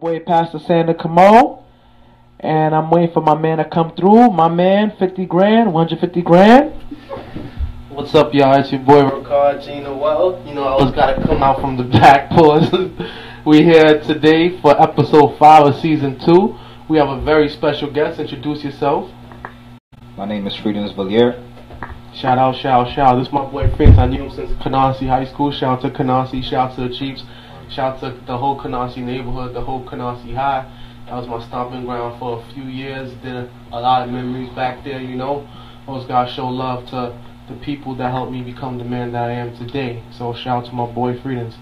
boy Pastor Sander Cameau, and I'm waiting for my man to come through. My man, 50 grand, 150 grand. What's up, y'all? It's your boy Rickard, Jean-Noel. You know, I always gotta come out from the back pause. We here today for episode 5 of season 2. We have a very special guest. Introduce yourself. My name is Fredens, Villiere. Shout out. This is my boy Fredens. I knew him since Canarsie High School. Shout out to Canarsie. Shout out to the Chiefs. Shout out to the whole Canarsie neighborhood, the whole Canarsie High. That was my stomping ground for a few years. Did a lot of memories back there, you know. Always gotta show love to the people that helped me become the man that I am today. So shout out to my boy Fredens.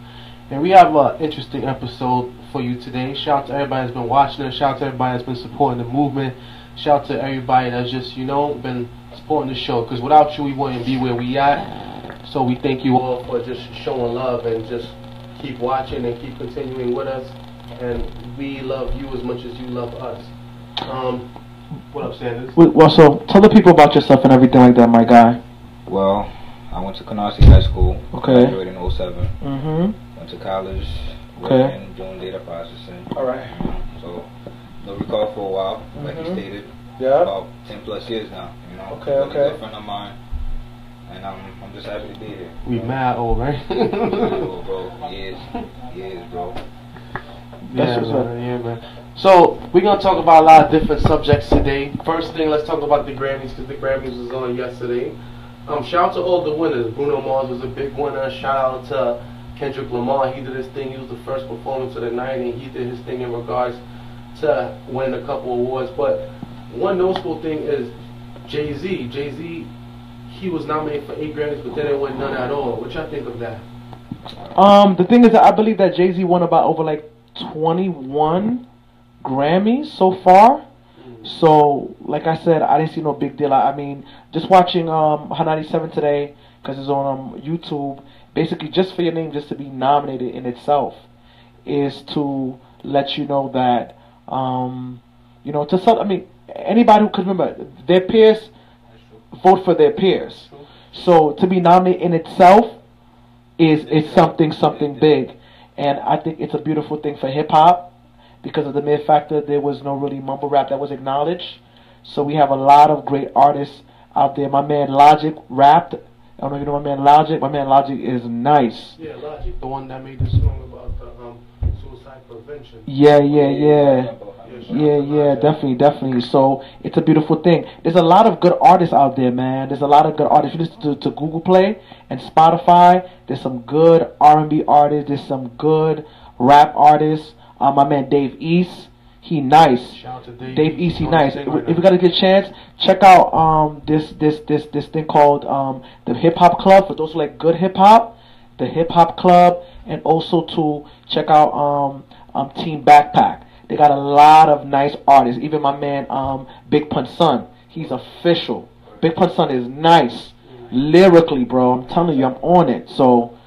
And we have an interesting episode for you today. Shout out to everybody that's been watching us. Shout out to everybody that's been supporting the movement. Shout out to everybody that's just, you know, been supporting the show. Because without you, we wouldn't be where we at. So we thank you all for just showing love and just keep watching and keep continuing with us. And we love you as much as you love us. What up, Sanders? Well, so tell the people about yourself and everything like that, my guy. Well, I went to Canarsie High School. Okay. Graduated in 07. Mm-hmm. Went to college. Okay. Doing data processing. All right. So, no Rickard for a while, like he stated. Yeah. About 10 plus years now, you know. Okay, Really okay. good friend of mine. And I'm just happy to be here. We mad old, right? Old, bro. Years, bro. Yeah, man. So we're gonna talk about a lot of different subjects today. First thing, let's talk about the Grammys because the Grammys was on yesterday. Shout out to all the winners. Bruno Mars was a big winner. Shout out to Kendrick Lamar. He did his thing. He was the first performance of the night, and he did his thing in regards to winning a couple awards. But one noticeable thing is Jay-Z. Jay-Z, he was nominated for 8 Grammys, but they didn't win none at all. What y'all think of that? The thing is that I believe that Jay-Z won about over like 21 Grammys so far. So, like I said, I didn't see no big deal. I mean, just watching Hot 97 today, because it's on YouTube, basically just for your name just to be nominated in itself is to let you know that, you know, I mean, anybody who could remember, their peers vote for their peers. So, to be nominated in itself is something big. And I think it's a beautiful thing for hip-hop. Because of the mere fact that there was no really mumble rap that was acknowledged. So we have a lot of great artists out there. My man Logic rapped. I don't know if you know my man Logic. My man Logic is nice. Yeah, Logic, the one that made the song about the suicide prevention. Yeah, definitely. So it's a beautiful thing. There's a lot of good artists out there, man. There's a lot of good artists. If you listen to Google Play and Spotify, there's some good R&B artists. There's some good rap artists. My man Dave East, he nice. Shout out to Dave East, he nice. If you got a good chance, check out this thing called the Hip Hop Club. For those who like good hip hop, the Hip Hop Club, and also to check out Team Backpack. They got a lot of nice artists. Even my man Big Pun's son, he's official. Big Pun's son is nice lyrically, bro. I'm telling you, I'm on it. So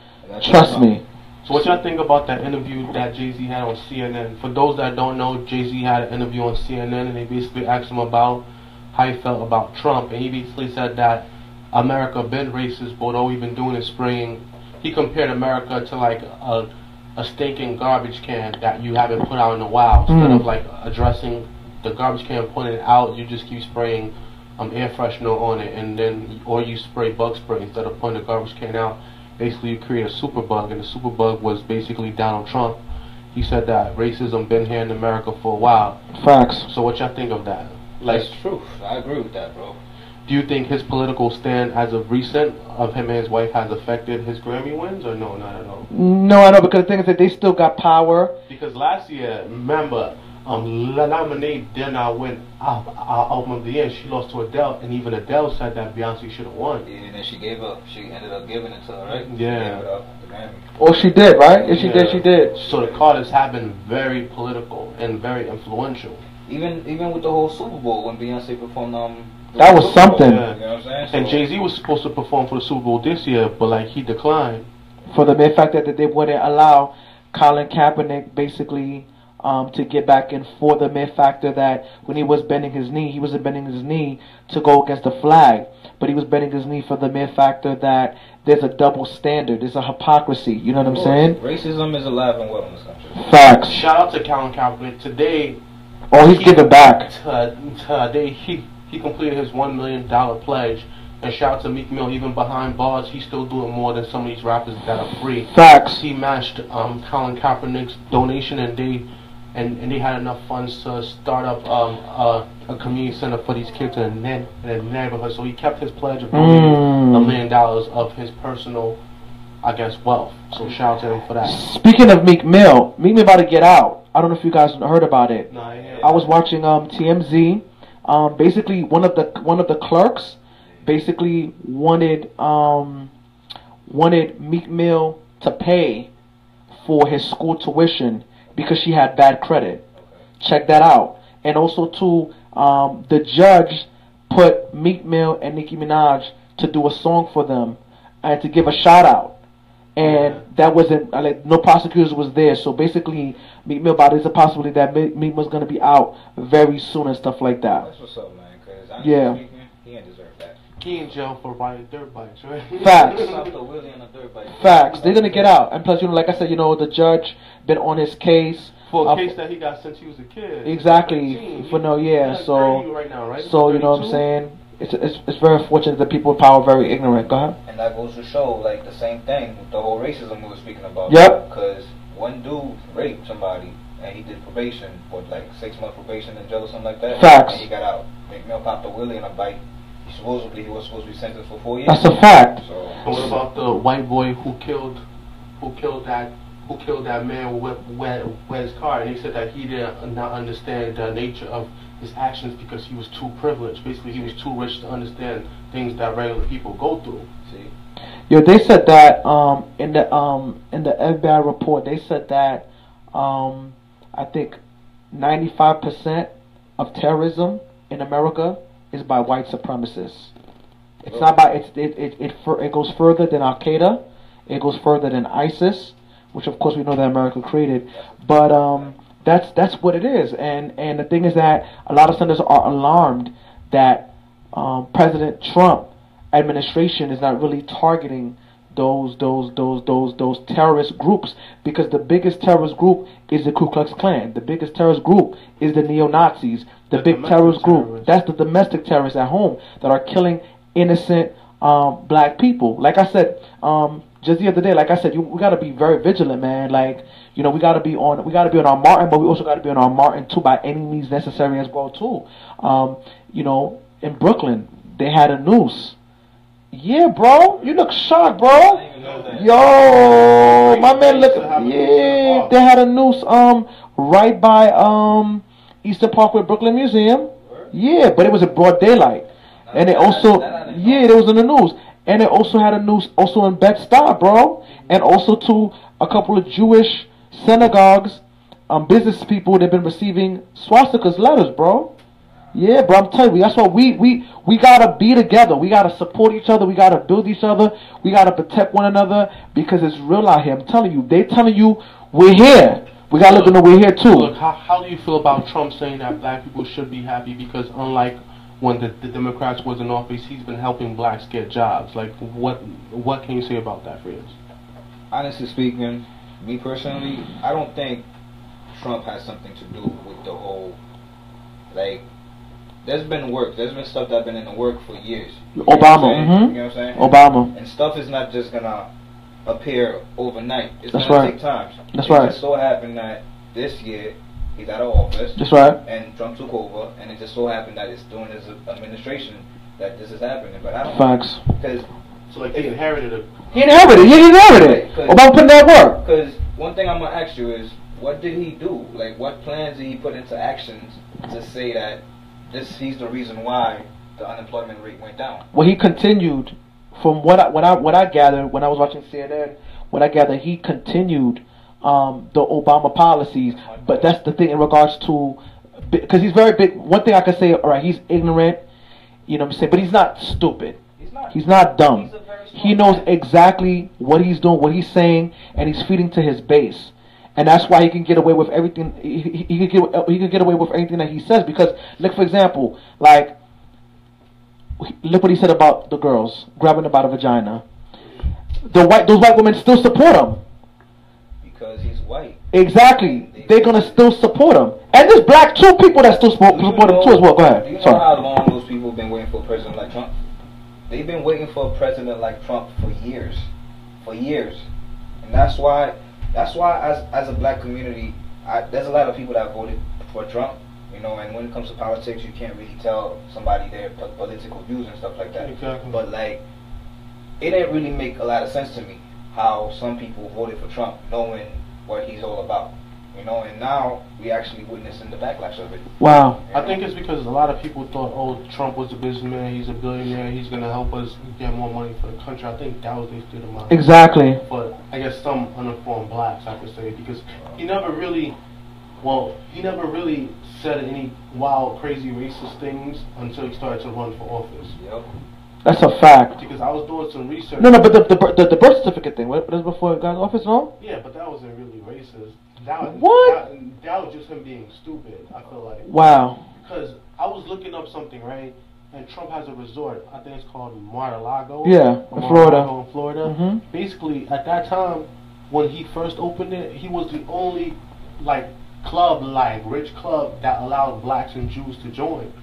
trust me. So what y'all think about that interview that Jay-Z had on CNN? For those that don't know, Jay-Z had an interview on CNN and they basically asked him about how he felt about Trump. And he basically said that America been racist, but all we've been doing is spraying. He compared America to like a stinking garbage can that you haven't put out in a while. Instead of like addressing the garbage can, putting it out, you just keep spraying air freshener on it, and then or you spray bug spray instead of putting the garbage can out. Basically, you create a superbug, and the superbug was basically Donald Trump. He said that racism been here in America for a while. Facts. So what y'all think of that? Like, that's true. I agree with that, bro. Do you think his political stand as of recent of him and his wife has affected his Grammy wins, or no, not at all? No, I know, because the thing is that they still got power. Because last year, remember, Lemonade did not win album of the year. She lost to Adele, and even Adele said that Beyonce should have won. Yeah, and then she ended up giving it to her, right? Yeah. Oh, she did, right? Yeah, she did. So the Carters have been very political and very influential. Even with the whole Super Bowl when Beyonce performed that was something. Yeah. You know what I'm saying? And Jay-Z was supposed to perform for the Super Bowl this year, but like he declined. For the mere fact that they wouldn't allow Colin Kaepernick basically to get back in, for the mere factor that when he was bending his knee, he wasn't bending his knee to go against the flag. but he was bending his knee for the mere factor that there's a double standard, there's a hypocrisy. You know what I'm saying? Racism is alive and well in this country. Facts. Shout out to Colin Kaepernick today. Oh, he's giving back. Today he completed his $1 million pledge. And shout out to Meek Mill, even behind bars, he's still doing more than some of these rappers that are free. Facts. He matched Colin Kaepernick's donation, and they had enough funds to start up a community center for these kids in the neighborhood. So he kept his pledge of donating $1 million of his personal, I guess, wealth. So shout out to him for that. Speaking of Meek Mill about to get out. I don't know if you guys heard about it. No, I was watching TMZ. Basically, one of the clerks basically wanted Meek Mill to pay for his school tuition because she had bad credit. Check that out. And also too, the judge put Meek Mill and Nicki Minaj to do a song for them and to give a shout out. And that wasn't no prosecutors was there. So basically, Meek Mill, there's a possibility that Meek Mill's gonna be out very soon and stuff like that. That's what's up, man. Cause Yeah. he ain't deserve that. He in jail for riding dirt bikes, right? Facts. Facts. They're gonna get out. And plus, like I said, the judge been on his case. For a case that he got since he was a kid. Exactly. For no, yeah. So, right now, right? So you know what I'm saying? It's very unfortunate that people in power are very ignorant. Go ahead. And that goes to show, the same thing with the whole racism we were speaking about. Yep. Because one dude raped somebody, and he did probation, 6 month probation in jail or something like that. Facts. And he got out. Meek Mill popped a wheelie and a bike. Supposedly, he was supposed to be sentenced for 4 years. That's a fact. So, what about the white boy who killed that man with his car? And he said that he did not understand the nature of his actions because he was too privileged. Basically, he was too rich to understand things that regular people go through. See? Yo, they said that in the FBI report, they said that I think 95% of terrorism in America is by white supremacists. It's not by it goes further than Al Qaeda. It goes further than ISIS, which of course we know that America created. But that's what it is. And the thing is that a lot of senators are alarmed that President Trump administration is not really targeting those terrorist groups, because the biggest terrorist group is the Ku Klux Klan. The biggest terrorist group is the neo-Nazis. The big terrorist group, that's the domestic terrorists at home that are killing innocent black people. Like I said, just the other day, like I said, we gotta be very vigilant, man. We gotta be on our Martin, but we also gotta be on our Martin too, by any means necessary as well too. In Brooklyn, they had a noose. Yeah, bro, you look shocked, bro. Yo, my man, look. Yeah, they had a noose right by Eastern Parkway Brooklyn Museum. Yeah, but it was a broad daylight, and it also there was in the news, and it also had a noose also in Bed-Stuy, bro, and also to a couple of Jewish synagogues, business people they've been receiving swastikas letters, bro. Yeah, bro, I'm telling you, that's why we gotta be together. We gotta support each other. We gotta build each other. We gotta protect one another, because it's real out here. I'm telling you, they telling you we're here. We gotta let them know we're here too. Look, how do you feel about Trump saying that black people should be happy because unlike when the Democrats was in office, he's been helping blacks get jobs? What can you say about that, Fredens? Honestly speaking, me personally, I don't think Trump has something to do with the whole, there's been stuff that's been in the work for years. Obama, You know what I'm saying? Obama. And stuff is not just gonna appear overnight. It's That's gonna right. take time. That's it right. It just so happened that this year he's out of office. That's right. And Trump took over, and it just so happened that it's during his administration that this is happening. But I don't. Facts. Because he inherited it. He inherited it. Obama put in that work. Because one thing I'm gonna ask you is, what did he do? What plans did he put into actions to say that he's the reason why the unemployment rate went down? Well, he continued, from what I gathered when I was watching CNN. What I gathered, he continued the Obama policies. But that's the thing in regards to, because he's very big. One thing I can say, all right, he's ignorant. You know what I'm saying? But he's not stupid. He's not dumb. He knows exactly what he's doing, what he's saying, and he's feeding to his base. And that's why he can get away with everything. He can get away with everything that he says. Because, for example, Look what he said about the girls grabbing them by the vagina. Those white women still support him. Because he's white. Exactly. They're gonna still support him. And there's black too people that still support him too as well. Go ahead. Do you know how long those people have been waiting for a president like Trump? They've been waiting for a president like Trump for years. And that's why as a black community, there's a lot of people that voted for Trump. You know, and when it comes to politics, you can't really tell somebody their political views and stuff like that. Exactly. But like, it didn't really make a lot of sense to me how some people voted for Trump, knowing what he's all about. You know, and now we actually witnessing the backlash of it. Wow. I think it's because a lot of people thought, oh, Trump was a businessman, he's a billionaire, he's going to help us get more money for the country. I think that was their state of mind. Exactly. But I guess some uninformed blacks, I could say, because he never really said any wild, crazy, racist things until he started to run for office. Yep. That's a fact. Because I was doing some research. No, but the birth certificate thing, what was before he got in office, no? Yeah, but that wasn't really racist. What? That was just him being stupid, I feel like. Wow. Because I was looking up something, right? And Trump has a resort, I think it's called Mar-a-Lago. Yeah, in Florida. In Florida. Mm-hmm. Basically, at that time, when he first opened it, he was the only, like, club, like, rich club that allowed blacks and Jews to join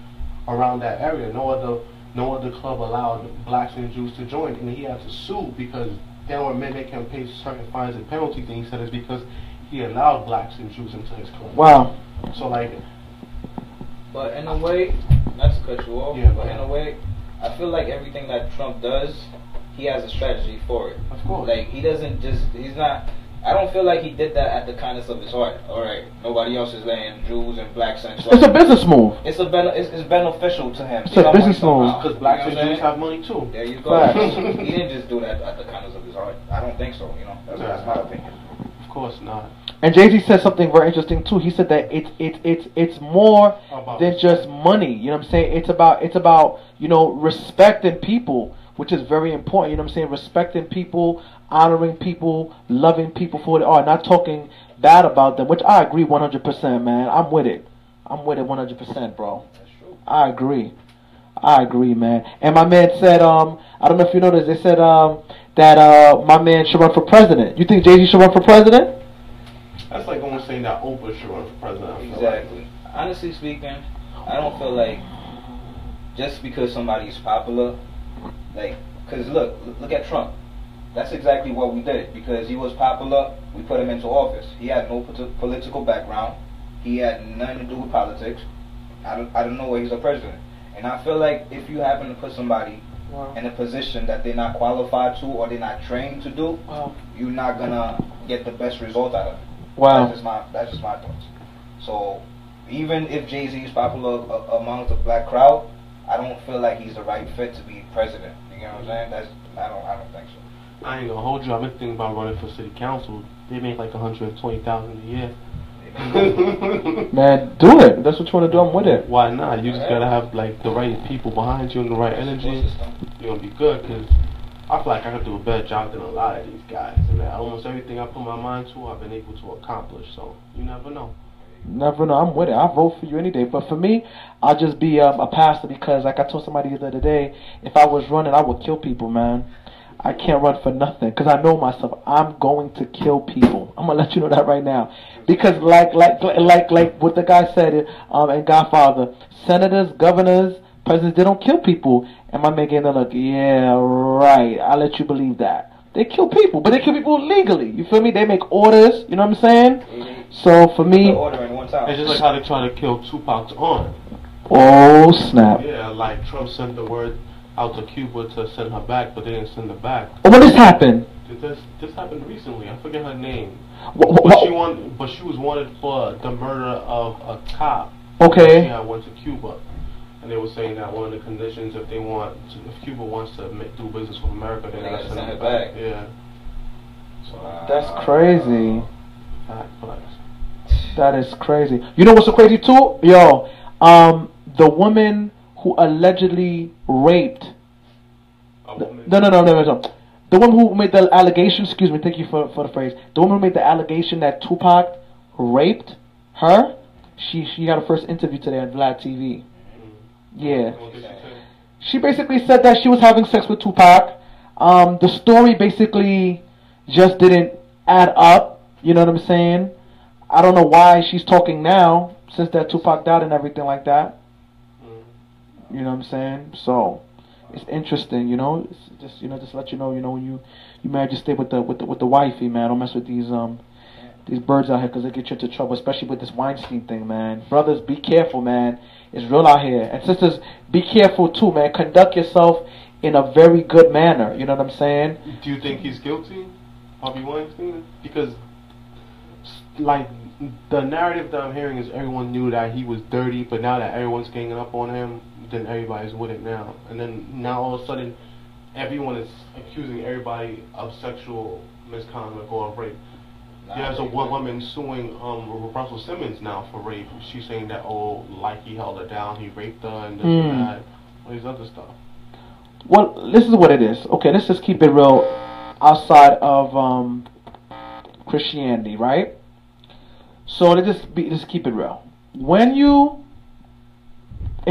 around that area. No other club allowed blacks and Jews to join. And he had to sue because they were making him pay certain fines and penalties. And he said it's because he allowed blacks and Jews into his club. Wow. So, like... But in a way, not to cut you off, yeah, but in a way, I feel like everything that Trump does, he has a strategy for it. Of course. Like, he's not... I don't feel like he did that at the kindness of his heart. All right, nobody else is letting Jews and blacks and stuff. It's a business move. It's beneficial to him. It's a business move. Because blacks and Jews have money too. There you go. He didn't just do that at the kindness of his heart. I don't think so. You know, that's my opinion. Of course not. And Jay-Z said something very interesting too. He said that it's more than just money. You know what I'm saying? It's about respecting people, which is very important. You know what I'm saying? Respecting people, honoring people, loving people for what they are, not talking bad about them, which I agree 100%, man. I'm with it 100%, bro. That's true. I agree, man. And my man said, I don't know if you noticed, they said that my man should run for president. You think Jay-Z should run for president? That's like almost saying that Oprah should run for president. Exactly. Honestly speaking, I don't feel like just because somebody's popular, like, because look at Trump. That's exactly what we did. Because he was popular, we put him into office. He had no political background. He had nothing to do with politics. I don't know why he's a president. And I feel like if you happen to put somebody in a position that they're not qualified to or they're not trained to do, you're not gonna get the best result out of it. Wow. That's just my thoughts. So even if Jay-Z is popular among the black crowd, I don't feel like he's the right fit to be president. You know what I'm saying? I don't think so. I ain't gonna hold you. I've been thinking about running for city council. They make like $120,000 a year. Man, do it. That's what you want to do. I'm with it. Why not? You just gotta have like the right people behind you and the right energy. You're gonna be good. Cause I feel like I could do a better job than a lot of these guys. And almost everything I put my mind to, I've been able to accomplish. So you never know. Never know. I'm with it. I vote for you any day. But for me, I'll just be a pastor because, like I told somebody the other day, if I was running, I would kill people, man. I can't run for nothing because I know myself. I'm going to kill people. I'm gonna let you know that right now. Because like what the guy said in Godfather, senators, governors, presidents, they don't kill people. And my man gave them a look. Yeah, right. I'll let you believe that. They kill people, but they kill people legally. You feel me? They make orders. You know what I'm saying? So for me, it's just like how they try to kill Tupac's aunt. Oh snap! Yeah, like Trump sent the word out to Cuba to send her back, but they didn't send her back. Oh, when this happened? This happened recently. I forget her name. What? But she was wanted for the murder of a cop. Okay. She went to Cuba, and they were saying that one of the conditions, if Cuba wants to do business with America, they gotta send her back. Yeah. So, that's crazy. Facts. That is crazy. You know what's so crazy too? Yo, the woman who allegedly raped. No. The woman who made the allegation. Excuse me. Thank you for the phrase. The woman who made the allegation that Tupac raped her. She got her first interview today on Vlad TV. Yeah. She basically said that she was having sex with Tupac. The story basically just didn't add up. You know what I'm saying? I don't know why she's talking now since that Tupac died and everything like that. You know what I'm saying? So it's interesting. You know, it's just just let you know. You know, when you married, just stay with the wifey, man. Don't mess with these birds out here because they get you into trouble, especially with this Weinstein thing, man. Brothers, be careful, man. It's real out here. And sisters, be careful too, man. Conduct yourself in a very good manner. You know what I'm saying? Do you think he's guilty, Harvey Weinstein? Because, like, the narrative that I'm hearing is everyone knew that he was dirty, but now that everyone's ganging up on him, then everybody's with it now. And then now all of a sudden, everyone is accusing everybody of sexual misconduct or rape. There's a woman suing Russell Simmons now for rape. She's saying that, like he held her down, he raped her, and this and that, all these other stuff. Well, this is what it is. Okay, let's just keep it real outside of Christianity, right? So let's keep it real.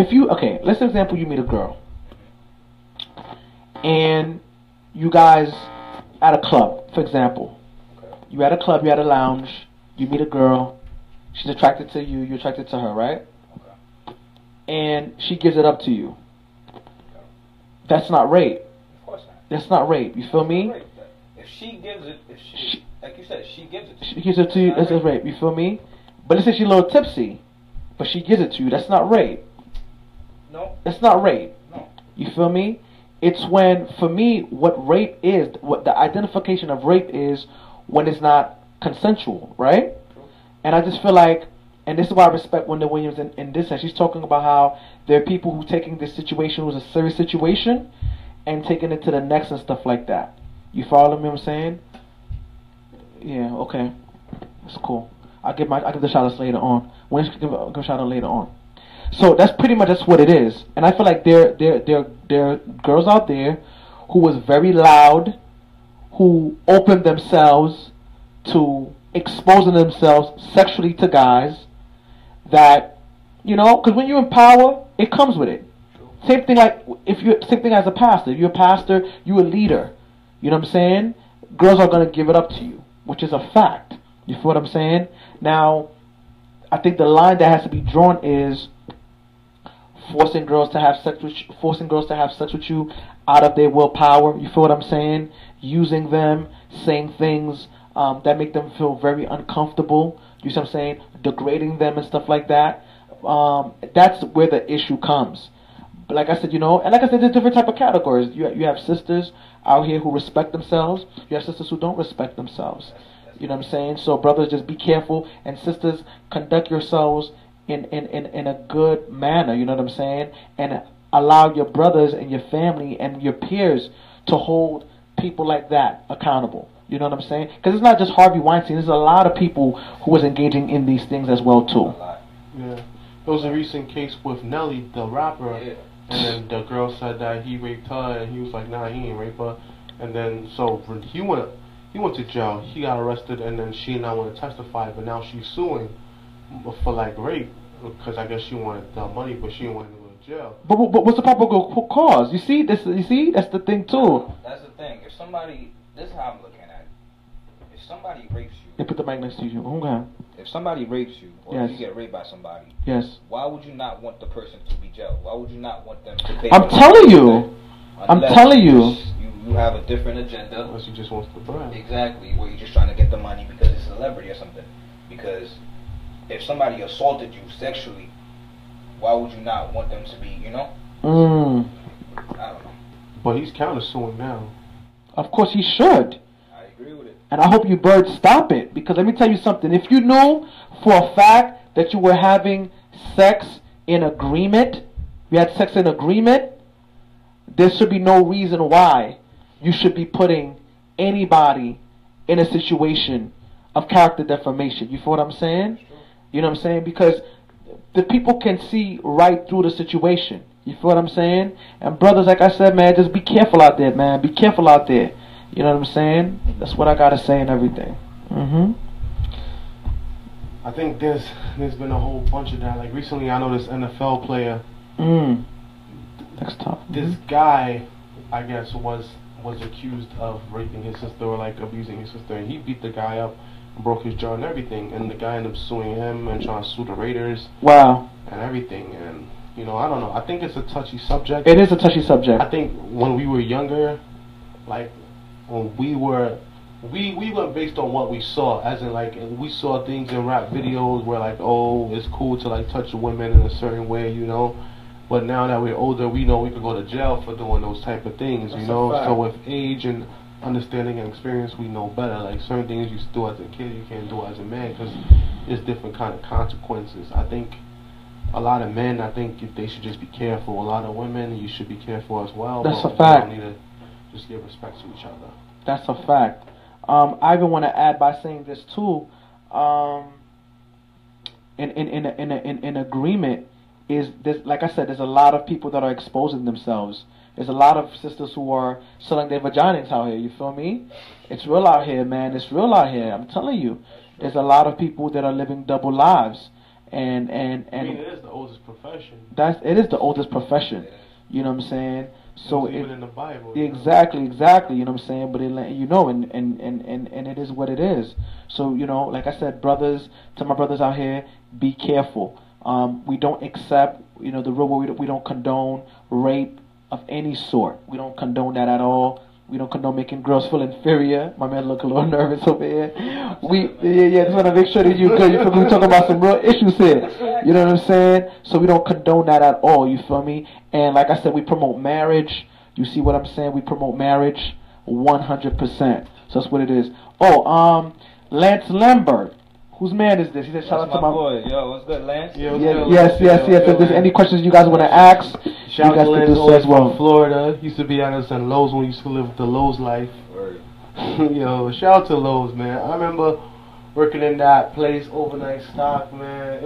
Okay, let's for example you meet a girl, and you guys at a club, for example. You at a club, you at a lounge, you meet a girl, she's attracted to you, you're attracted to her, right? And she gives it up to you. That's not rape. Of course not. That's not rape. You feel me? If she gives it, like you said, she gives it to you. She gives it to you, that's rape. You feel me? But let's say she's a little tipsy, but she gives it to you. That's not rape. No. That's not rape. No. You feel me? It's when, for me, what rape is, what the identification of rape is, when it's not consensual, right? True. And I just feel like, and this is why I respect Wendy Williams in this sense. She's talking about how there are people who taking this situation was a serious situation and taking it to the next and stuff like that. You follow me what I'm saying? Yeah, okay. That's cool. I'll give the shout outs later on. We'll give a shout out later on. So that's pretty much that's what it is. And I feel like there are girls out there who was very loud, who opened themselves to exposing themselves sexually to guys that, because when you're in power, it comes with it. True. Same thing as a pastor. If you're a pastor, you're a leader. You know what I'm saying? Girls are going to give it up to you, which is a fact. You feel what I'm saying? Now, I think the line that has to be drawn is forcing girls to have sex with you out of their willpower. You feel what I'm saying? Using them, saying things that make them feel very uncomfortable. You see what I'm saying? Degrading them and stuff like that. That's where the issue comes. But like I said, there's different type of categories. You have sisters out here who respect themselves. You have sisters who don't respect themselves. You know what I'm saying? So brothers, just be careful, and sisters, conduct yourselves in a good manner. You know what I'm saying? And allow your brothers and your family and your peers to hold people like that accountable. You know what I'm saying? Because it's not just Harvey Weinstein. There's a lot of people who was engaging in these things as well too. Yeah, there was a recent case with Nelly, the rapper, and then the girl said that he raped her, and he was like, "Nah, he ain't raped her." And then so he went to jail. He got arrested, and then she and I want to testify, but now she's suing for like rape because I guess she wanted the money, but she didn't want to go to jail. But what's the proper cause? You see, that's the thing too. That's the thing. If somebody, this is how I'm looking at it. If somebody rapes you, they put the mic next to you. Okay. If somebody rapes you, or yes. if you get raped by somebody, yes. Why would you not want the person to be jailed? Why would you not want them to pay? I'm telling you. You have a different agenda. Unless you just want the brand. Exactly, where you're just trying to get the money because it's a celebrity or something. Because if somebody assaulted you sexually, why would you not want them to be, I don't know. But he's countersuing now. Of course he should. I agree with it. And I hope you birds stop it. Because let me tell you something. If you knew for a fact that you were having sex in agreement, you had sex in agreement, there should be no reason why you should be putting anybody in a situation of character defamation. You feel what I'm saying? You know what I'm saying? Because the people can see right through the situation. You feel what I'm saying? And brothers, like I said, man, just be careful out there, man. Be careful out there. You know what I'm saying? That's what I gotta say and everything. I think there's been a whole bunch of that. Like recently, I know this NFL player. That's tough. This guy, I guess, was accused of raping his sister or like abusing his sister, and he beat the guy up, broke his jaw and everything, and the guy ended up suing him and trying to sue the Raiders. Wow. And everything, and you know, I don't know. I think it's a touchy subject. It is a touchy subject. I think when we were younger, like when we went based on what we saw, as in like we saw things in rap videos where like, oh, it's cool to like touch women in a certain way, you know. But now that we're older, we know we could go to jail for doing those type of things, you know. So with age and understanding and experience, we know better. Like certain things you do as a kid, you can't do as a man because there's different kind of consequences. I think a lot of men, I think they should just be careful. A lot of women, you should be careful as well. That's a fact. You need to just give respect to each other. That's a fact. I even want to add by saying this too. In agreement is this. Like I said, there's a lot of people that are exposing themselves. There's a lot of sisters who are selling their vaginas out here. You feel me? It's real out here, man. It's real out here. I'm telling you. There's a lot of people that are living double lives. And I mean, it is the oldest profession. It is the oldest profession. You know what I'm saying? So even in the Bible. Exactly. You know what I'm saying? But and it is what it is. So you know, like I said, brothers, to my brothers out here, be careful. We don't accept, you know, the rule where we don't condone rape of any sort. We don't condone that at all. We don't condone making girls feel inferior. My man look a little nervous over here. Just want to make sure that you good. You feel me? We're talking about some real issues here. You know what I'm saying? So we don't condone that at all. You feel me? And like I said, we promote marriage. You see what I'm saying? We promote marriage 100%. So that's what it is. Oh, Lance Lambert. Whose man is this? He said, shout out to my boy. Yo, what's good, Lance? Yes. If there's any questions you guys want to ask, shout you guys out to can Lance, do so as well. From Florida. Used to be out of St. Lowe's when we used to live the Lowe's life. Word. Yo, shout out to Lowe's, man. I remember working in that place, overnight stock, man.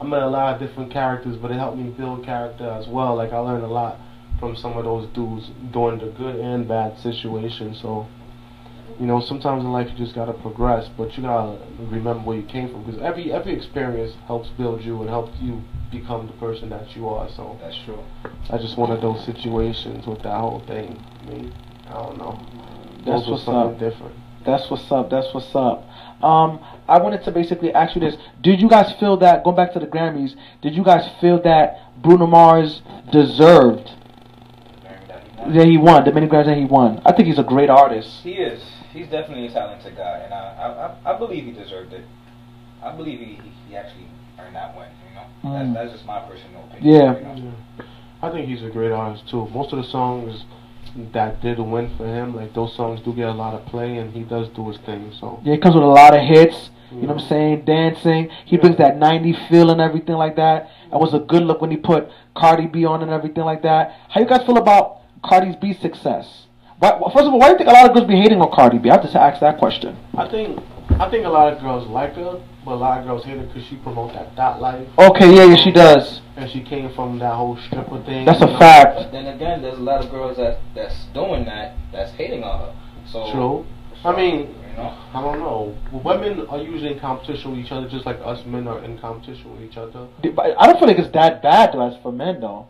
I met a lot of different characters, but it helped me build character as well. Like, I learned a lot from some of those dudes during the good and bad situations. So, you know, sometimes in life you just gotta progress, but you gotta remember where you came from, because every experience helps build you and helps you become the person that you are. So that's true. I just one of those situations with that whole thing. I mean, I don't know. That's what's up. Different. That's what's up. I wanted to basically ask you this: did you guys feel that, going back to the Grammys, did you guys feel that Bruno Mars deserved that he won, the many Grammys that he won? I think he's a great artist. He is. He's definitely a talented guy, and I believe he deserved it. I believe he actually earned that win, you know? That's just my personal opinion. Yeah. You know? I think he's a great artist, too. Most of the songs that did win for him, like, those songs do get a lot of play, and he does do his thing, so. Yeah, he comes with a lot of hits, you know what I'm saying, dancing. He brings that 90s feel and everything like that. It was a good look when he put Cardi B on and everything like that. How you guys feel about Cardi B's success? First of all, why do you think a lot of girls be hating on Cardi B? I have to ask that question. I think a lot of girls like her, but a lot of girls hate her because she promotes that dot life. Okay, yeah, she does. And she came from that whole stripper thing. That's a fact. But then again, there's a lot of girls that's doing that's hating on her. So true. I mean, you know, I don't know. Women are usually in competition with each other, just like us men are in competition with each other. I don't feel like it's that bad though, as for men though.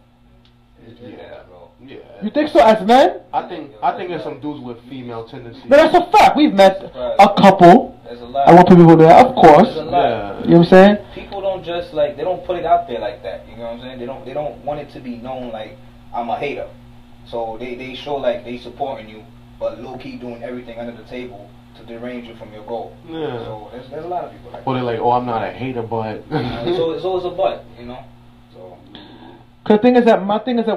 Yeah, bro. Yeah. You think so, as men? I think there's some dudes with female tendencies. No, that's a fact. We've met a couple. There's a lot. I want people there, of course. There's a lot. Yeah. You know what I'm saying? People don't just they don't put it out there like that. You know what I'm saying? They don't want it to be known like I'm a hater. So they show like they supporting you, but low key doing everything under the table to derange you from your goal. Yeah. So there's a lot of people like that. Or they're like, oh, I'm not a hater, but. So it's always a but, you know. So. Cause the thing is that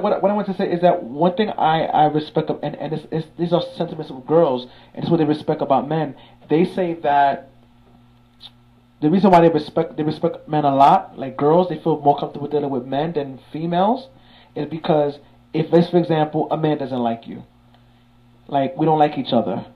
what I want to say is that one thing I respect and it's, these are sentiments of girls, and it's what they respect about men. They say that the reason why they respect men a lot, like girls, they feel more comfortable dealing with men than females, is because if, let's for example, a man doesn't like you, like we don't like each other,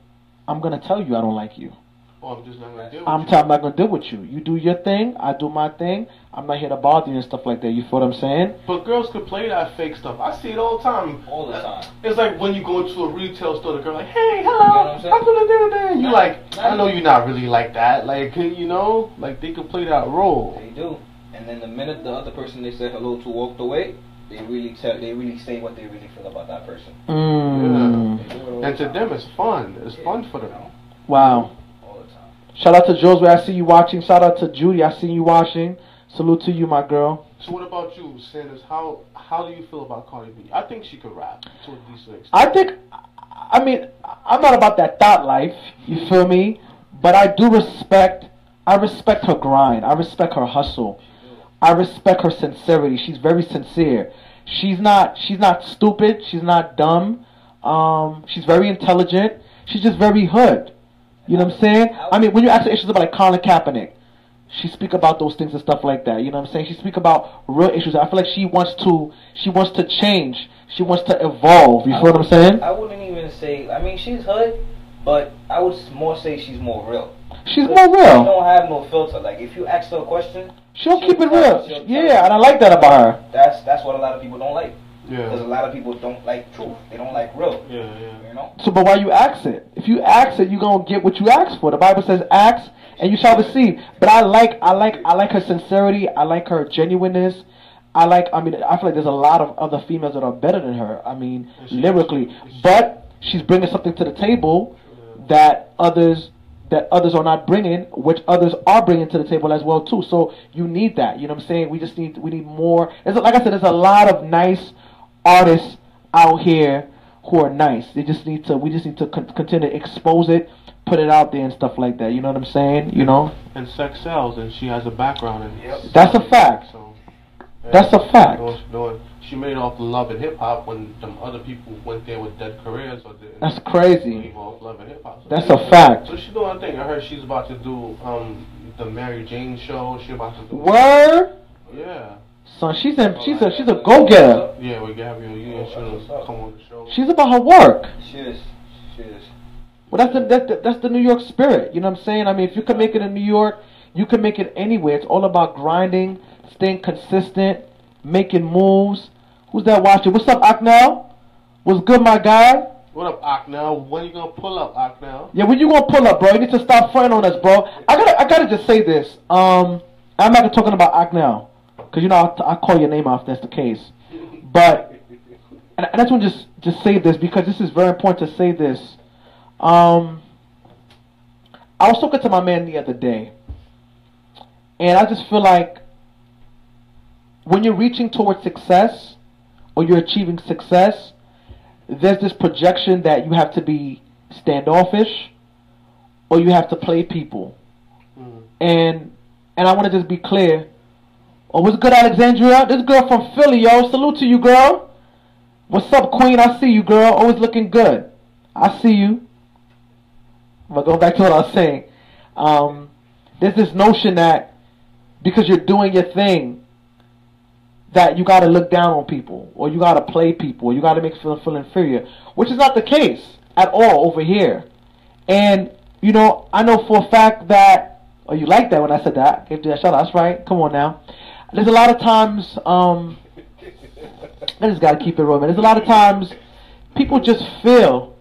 I'm gonna tell you I don't like you. Oh, I'm just not gonna deal with I'm not gonna deal with you. You do your thing, I do my thing. I'm not here to bother you and stuff like that. You feel what I'm saying? But girls could play that fake stuff. I see it all the time. All the time. It's like when you go into a retail store, the girl like, hey, hello, You know what I'm saying? I'm gonna do that. You like, I know you're not really like that. Like, you know, like they could play that role. They do. And then the minute the other person they said hello to walked away, they really say what they really feel about that person. Yeah. And to them, it's fun. It's fun for them. Wow. All the time. Shout out to Josué, I see you watching. Shout out to Judy, I see you watching. Salute to you, my girl. So what about you, Sanders? How do you feel about Cardi B? I think she could rap to a decent extent. I mean, I'm not about that thought life, you feel me? But I respect her grind. I respect her hustle. I respect her sincerity. She's very sincere. She's not stupid. She's not dumb. She's very intelligent. She's just very hood. You know what I'm saying? I mean, when you ask her issues about like Colin Kaepernick, she speak about those things and stuff like that. You know what I'm saying? She speak about real issues. I feel like she wants to change. She wants to evolve. You feel what I'm saying? I wouldn't even say. I mean, she's hood, but I would more say she's more real. She's more real. She don't have no filter. Like if you ask her a question, she'll keep it real. Yeah, and I like that about her. That's what a lot of people don't like. Yeah. Because a lot of people don't like truth. They don't like real. Yeah, yeah. You know. So, but why you ask it? If you ask it, you gonna get what you ask for. The Bible says, "Ask and you shall receive." But I like her sincerity. I like her genuineness. I mean, I feel like there's a lot of other females that are better than her. I mean, lyrically, but she's bringing something to the table that others are not bringing, which others are bringing to the table as well too. So you need that. You know what I'm saying? We need more. Like I said, there's a lot of nice artists out here who are nice. We just need to continue to expose it, put it out there and stuff like that. You know what I'm saying? You know. And sex sells, and she has a background in it. That's a fact. So, that's a fact. She made it off Love and Hip Hop when them other people went there with dead careers. That's crazy. Off Love and Hip Hop. So that's a fact. So she's doing her thing. I heard she's about to do the Mary Jane show. She's about to do. Word. Yeah. So she's a go getter. Yeah, we got her. You should come on the show. She's about her work. She is. Well, that's the New York spirit. You know what I'm saying? I mean, if you can make it in New York, you can make it anywhere. It's all about grinding, staying consistent, making moves. Who's that watching? What's up, Aknel? What's good, my guy? What up, Aknel? When you gonna pull up, Aknel? Yeah, when you gonna pull up, bro? You need to stop fronting on us, bro. I gotta just say this. I'm not talking about Aknel, cause you know I'll call your name out if that's the case. But and I just want to just say this because this is very important to say this. I was talking to my man the other day, and I just feel like when you're reaching towards success or you're achieving success, there's this projection that you have to be standoffish or you have to play people. And I want to just be clear. Oh, what's good, Alexandria? This girl from Philly, yo. Salute to you, girl. What's up, Queen? I see you, girl. Always looking good. I see you. But going back to what I was saying, there's this notion that because you're doing your thing, that you got to look down on people, or you got to play people, or you got to make them feel inferior, which is not the case at all over here. And, you know, I know for a fact that, oh, you like that when I said that. Gave you that shout out. That's right. Come on now. There's a lot of times, I just got to keep it real, man. There's a lot of times people just feel,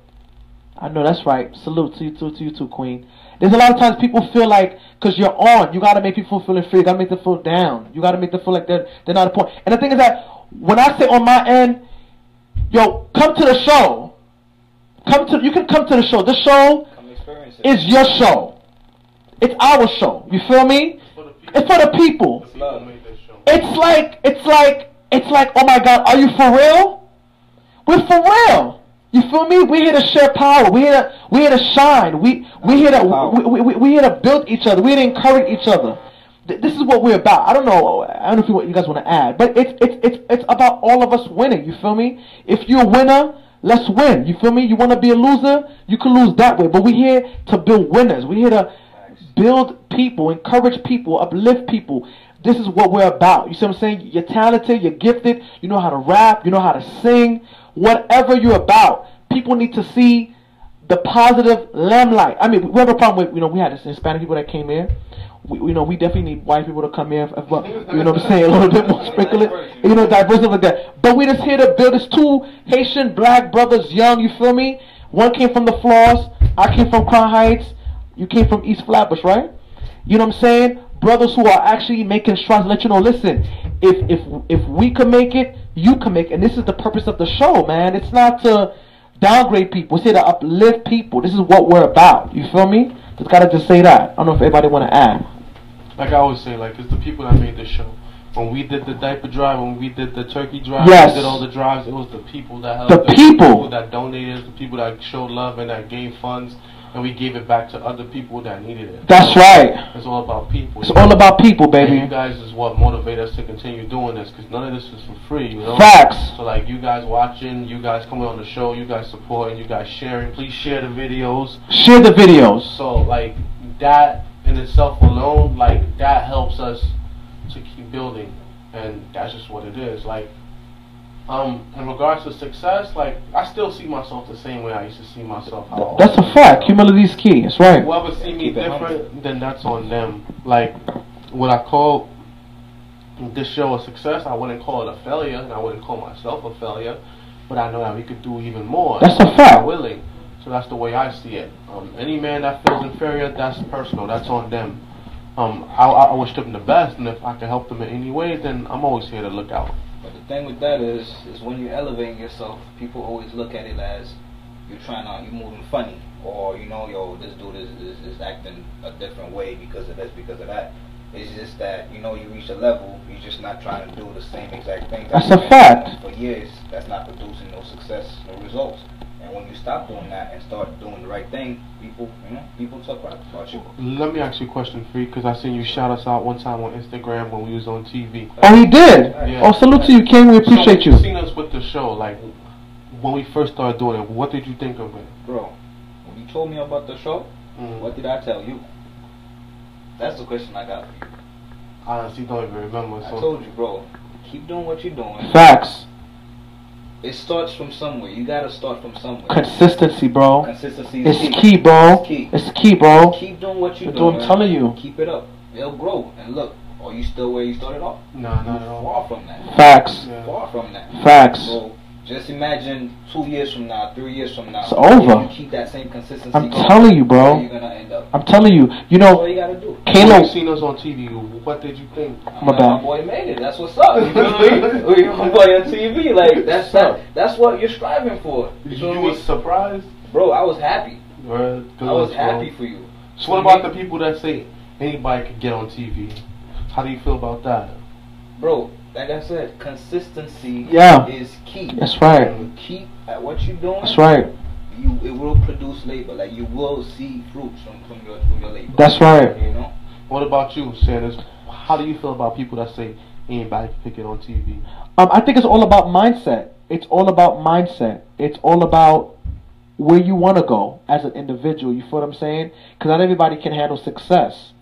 I know that's right. Salute to you too, Queen. There's a lot of times people feel like, because you're on, you got to make people feel inferior. You got to make them feel down. You got to make them feel like they're not important. And the thing is that when I say on my end, yo, come to the show. You can come to the show. The show is your show. It's our show. You feel me? It's for the people. It's like, oh my God, are you for real? We're for real. You feel me? We're here to share power. We're here to shine. We're here to build each other. We're here to encourage each other. This is what we're about. I don't know if you guys want to add, but it's about all of us winning. You feel me? If you're a winner, let's win. You feel me? You want to be a loser, you can lose that way. But we're here to build winners. We're here to build people, encourage people, uplift people. This is what we're about. You see what I'm saying? You're talented, you're gifted, you know how to rap, you know how to sing. Whatever you're about, people need to see the positive limelight. I mean, we have a problem with, we had this Hispanic people that came here. We definitely need white people to come here. But, you know what I'm saying? A little bit more sprinkling, diversity like that. But we just here to build this two Haitian black brothers, young. You feel me? One came from the Floors. I came from Crown Heights. You came from East Flatbush, right? You know what I'm saying? brothers who are actually making strides. Let you know, listen, if we can make it, you can make it. And this is the purpose of the show, man. It's not to downgrade people. It's here to uplift people. This is what we're about. You feel me? Just gotta just say that. I don't know if everybody want to add. Like I always say, like, it's the people that made this show. When we did the diaper drive, when we did the turkey drive, yes. we did all the drives, it was the people that helped. The people that donated, the people that showed love and that gave funds, and we gave it back to other people that needed it. That's right. It's all about people. It's all about people, baby. And you guys is what motivate us to continue doing this, because none of this is for free, you know? Facts. So, like, you guys watching, you guys coming on the show, you guys supporting, you guys sharing. Please share the videos. Share the videos. So, like, that in itself alone, like, that helps us to keep building. And that's just what it is. Like, in regards to success, like, I still see myself the same way I used to see myself. That's a fact. Humility is key. That's right. Whoever see me different, then that's on them. Like, what I call this show a success, I wouldn't call it a failure, and I wouldn't call myself a failure. But I know that we could do even more. That's a fact. Willing. So that's the way I see it. Any man that feels inferior, that's personal. That's on them. I wish them the best, and if I can help them in any way, then I'm always here to look out. But the thing with that is when you're elevating yourself, people always look at it as you're moving funny, or yo, this dude is acting a different way because of this, because of that. It's just that you reach a level, you're just not trying to do the same exact thing. That's a fact. For years, that's not producing no success, no results. And when you stop doing that and start doing the right thing, people talk about you. Let me ask you a question, Free, because I seen you shout us out one time on Instagram when we was on TV. Oh, he did? Yeah. Oh, salute to you, King. We appreciate you. Seen us with the show, like, when we first started doing it, what did you think of it? Bro, when you told me about the show, what did I tell you? That's the question I got for you. I honestly don't even remember. I told you, bro, keep doing what you're doing. Facts. It starts from somewhere. You gotta start from somewhere. Consistency, bro. Consistency is is key, bro. It's key. It's key, bro. Keep doing what you're doing. I'm telling you. Keep it up. It'll grow. And look, are you still where you started off? No, not at all. Far from that. Facts. Yeah. Far from that. Facts. So just imagine 2 years from now, 3 years from now. It's over. If you keep that same consistency I'm going, telling you, bro. where you're gonna end up. I'm telling you. You That's know, all you gotta do. Kalo. You seen us on TV. What did you think? My bad. My boy made it. That's what's up. You feel me? My boy on TV. Like that's what you're striving for. You was surprised? Bro, I was happy. Right. I was happy for you. So what about the people that say anybody could get on TV? How do you feel about that? Bro, like I said, consistency is key. That's right. When you keep at what you're doing. That's right. It will produce labor. Like you will see fruits from your labor. That's right. You know. What about you, Sanders? How do you feel about people that say anybody can pick it on TV? I think it's all about mindset. It's all about mindset. It's all about where you want to go as an individual. You feel what I'm saying? Because not everybody can handle success.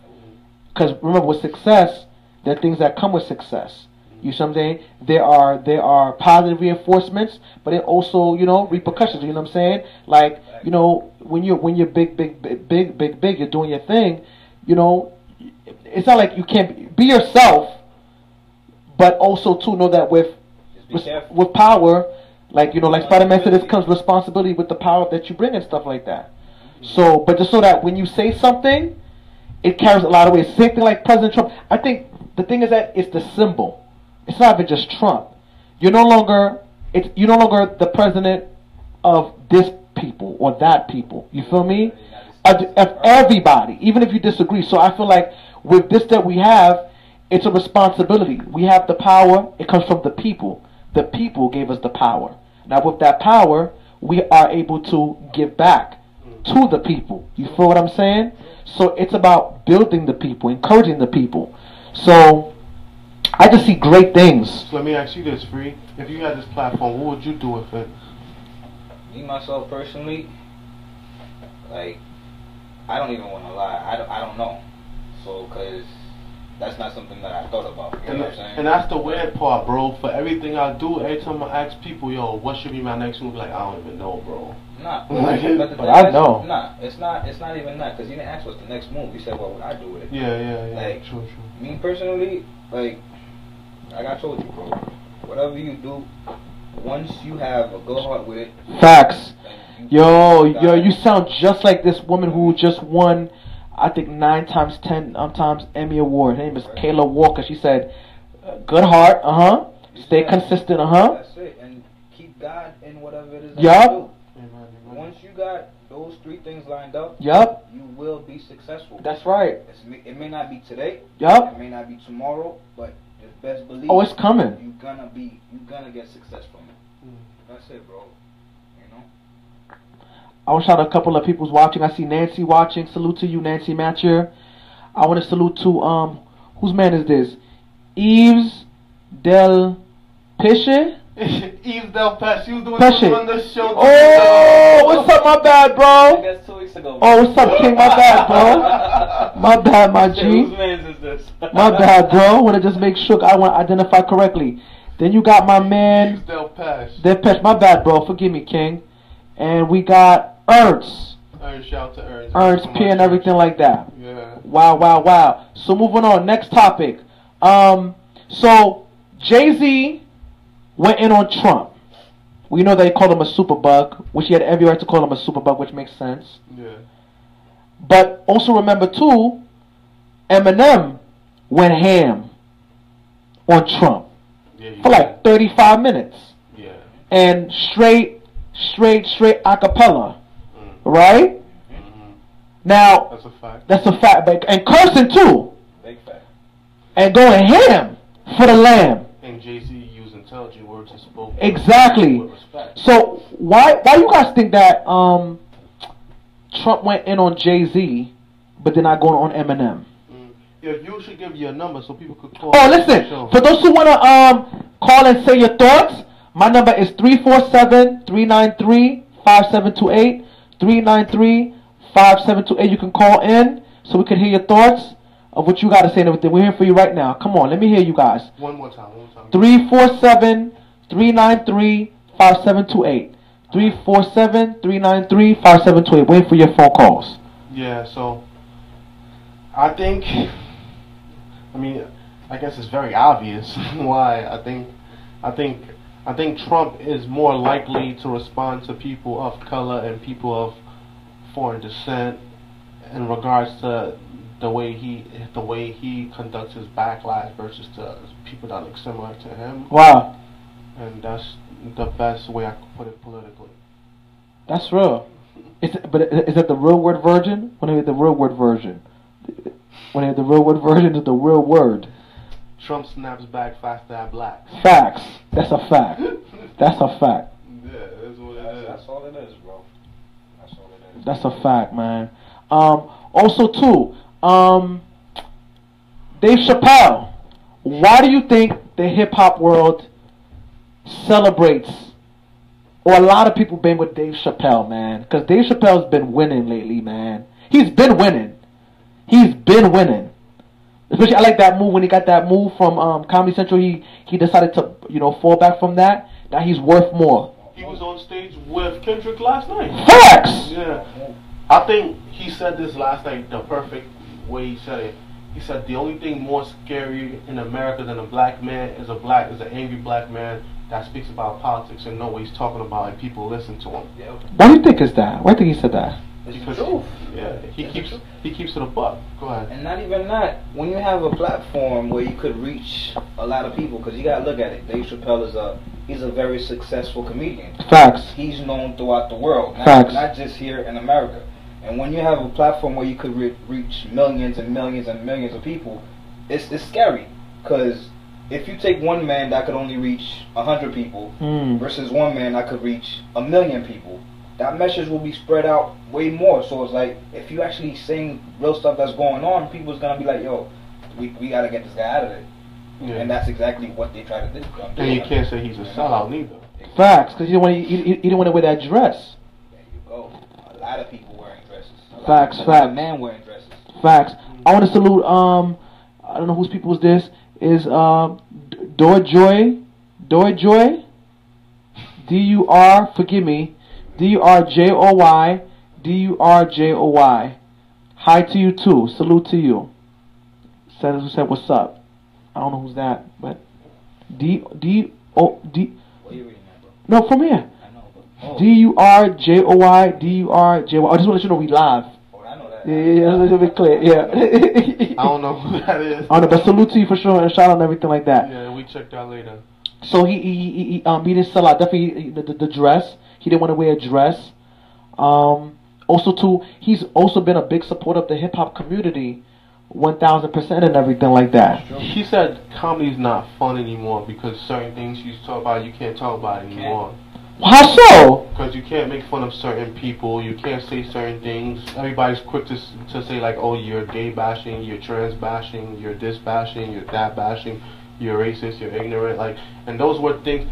Because remember, with success, there are things that come with success. You see what I'm saying? There are positive reinforcements, but then also, repercussions. You know what I'm saying? Like, when you're big, you're doing your thing. It's not like you can't be yourself, but also to know that with power, like like Spider-Man said, this comes responsibility with the power that you bring and stuff like that. So, but just so that when you say something, it carries a lot of weight. Same thing like President Trump. I think the thing is that it's the symbol. It's not even just Trump. You're no longer the president of this people or that people. You feel me? Of everybody, even if you disagree. So I feel like with this that we have, it's a responsibility. We have the power. It comes from the people. The people gave us the power. Now with that power, we are able to give back to the people. You feel what I'm saying? So it's about building the people, encouraging the people. So I just see great things. So let me ask you this, Free. If you had this platform, what would you do with it? Me, myself, personally, like, I don't even want to lie. I don't know. So, because that's not something that I thought about. You know what I'm saying? And that's the weird part, bro. For everything I do, every time I ask people, yo, what should be my next move? Like, I don't even know, bro. Nah, but I know. Nah, it's not even that, because you didn't ask what's the next move. You said, what would I do with it? Yeah. Like, true. Me personally, like I told you, bro, whatever you do, once you have a good heart with it. Facts. Yo, you sound just like this woman who just won. I think 9 times 10 times Emmy Award. Her name is Kayla Walker. She said, good heart, stay consistent, That's it, and keep God in whatever it is that Yup. you do. Once you got those 3 things lined up, Yup. you will be successful. That's right. It may not be today. Yup. It may not be tomorrow, but just best believe. Oh, it's coming. You're gonna get success from it. That's it, bro. You know. I want to shout out a couple of people's watching. I see Nancy watching. Salute to you, Nancy Matcher. I want to salute to whose man is this? Yves Del Pesce. Yves Del Pesce. She was doing Pesce. on this show. Oh, what's up, my bad, bro? That's 2 weeks ago. Oh, what's up, King? My bad, bro. My bad, my G. Whose man's is this? My bad, bro. Want to just make sure I want to identify correctly. Then you got my man Yves Del Pesce. Del Pesce. My bad, bro. Forgive me, King. And we got Ernst. Shout to Ernst. Ernst P and everything like that. Yeah. Wow, wow, wow. So moving on. Next topic. So Jay-Z went in on Trump. We know they called him a superbug, which he had every right to call him a superbug, which makes sense. Yeah. But also remember too, Eminem went ham on Trump for like 35 minutes. Yeah. And straight acapella. Right? Mm-hmm. Now That's a fact. that's a fact, but and cursing too. Big fact. And going ham for the lamb. And Jay-Z used intelligent words and spoke Exactly. with respect. So why you guys think that Trump went in on Jay-Z but they're not going on Eminem? Yeah, you should give your number so people could call. Oh, listen, for those who wanna call and say your thoughts, my number is 347-393-5728. 393-5728. You can call in so we can hear your thoughts of what you got to say and everything. We're here for you right now. Come on, let me hear you guys. One more time. 347-393-5728. 347-393-5728. Wait for your phone calls. Yeah, so I think, I guess it's very obvious why I think Trump is more likely to respond to people of color and people of foreign descent in regards to the way he conducts his backlash versus to people that look similar to him. Wow. And that's the best way I could put it politically. That's real. Is it the real word version? When I hear the real word version. When I hear the real word version, is the real word. Trump snaps back faster at blacks. Facts. That's a fact. That's a fact. Yeah, that's what it is. That's all it is, bro. That's all it is. That's a fact, man. Also, too, Dave Chappelle. Why do you think the hip hop world celebrates, or a lot of people been with Dave Chappelle, man? Because Dave Chappelle's been winning lately, man. He's been winning. Especially, I like that move when he got that move from Comedy Central. He decided to fall back from that. Now he's worth more. He was on stage with Kendrick last night. Facts. Yeah, I think he said this last night the perfect way he said it. He said the only thing more scary in America than a black man is an angry black man that speaks about politics and know what he's talking about and people listen to him. Yeah. Why do you think is that? Why do you think he said that? It's the truth. He keeps it a buck. Go ahead. And not even that. When you have a platform where you could reach a lot of people, because you gotta look at it. Dave Chappelle he's a very successful comedian. Facts. He's known throughout the world, not just here in America. And when you have a platform where you could reach millions and millions and millions of people, it's scary. Because if you take one man that could only reach 100 people versus one man that could reach 1 million people, that message will be spread out way more. So it's like, if you actually saying real stuff that's going on, people's gonna be like, yo, we gotta get this guy out of there. Yeah. And that's exactly what they try to do. And you can't say he's a sellout neither. Facts, because he didn't want to wear that dress. There you go. A lot of people wearing dresses. Facts. A lot of men wearing dresses. Facts. I want to salute, I don't know whose people is this, is Dorjoy, D-U-R, forgive me, D-U-R-J-O-Y. Hi to you too. Salute to you. Said what's up. I don't know who's that, but D-O-D. What are you reading that, bro? No, from here. I know, but... D-U-R-J-O-Y. I just want to let you know we live. Oh, I know that. Yeah, a little bit clear. Yeah. I don't know who that is. On but salute to you for sure, and shout out and everything like that. Yeah, we checked out later. So he didn't sell out. Definitely the dress. He didn't want to wear a dress. Also too, he's also been a big supporter of the hip hop community, 1000% and everything like that. He said comedy's not fun anymore because certain things you used to talk about, you can't talk about anymore. How so? Because you can't make fun of certain people, you can't say certain things. Everybody's quick to say like, oh, you're gay bashing, you're trans bashing, you're this bashing, you're that bashing, you're racist, you're ignorant, like, and those were things.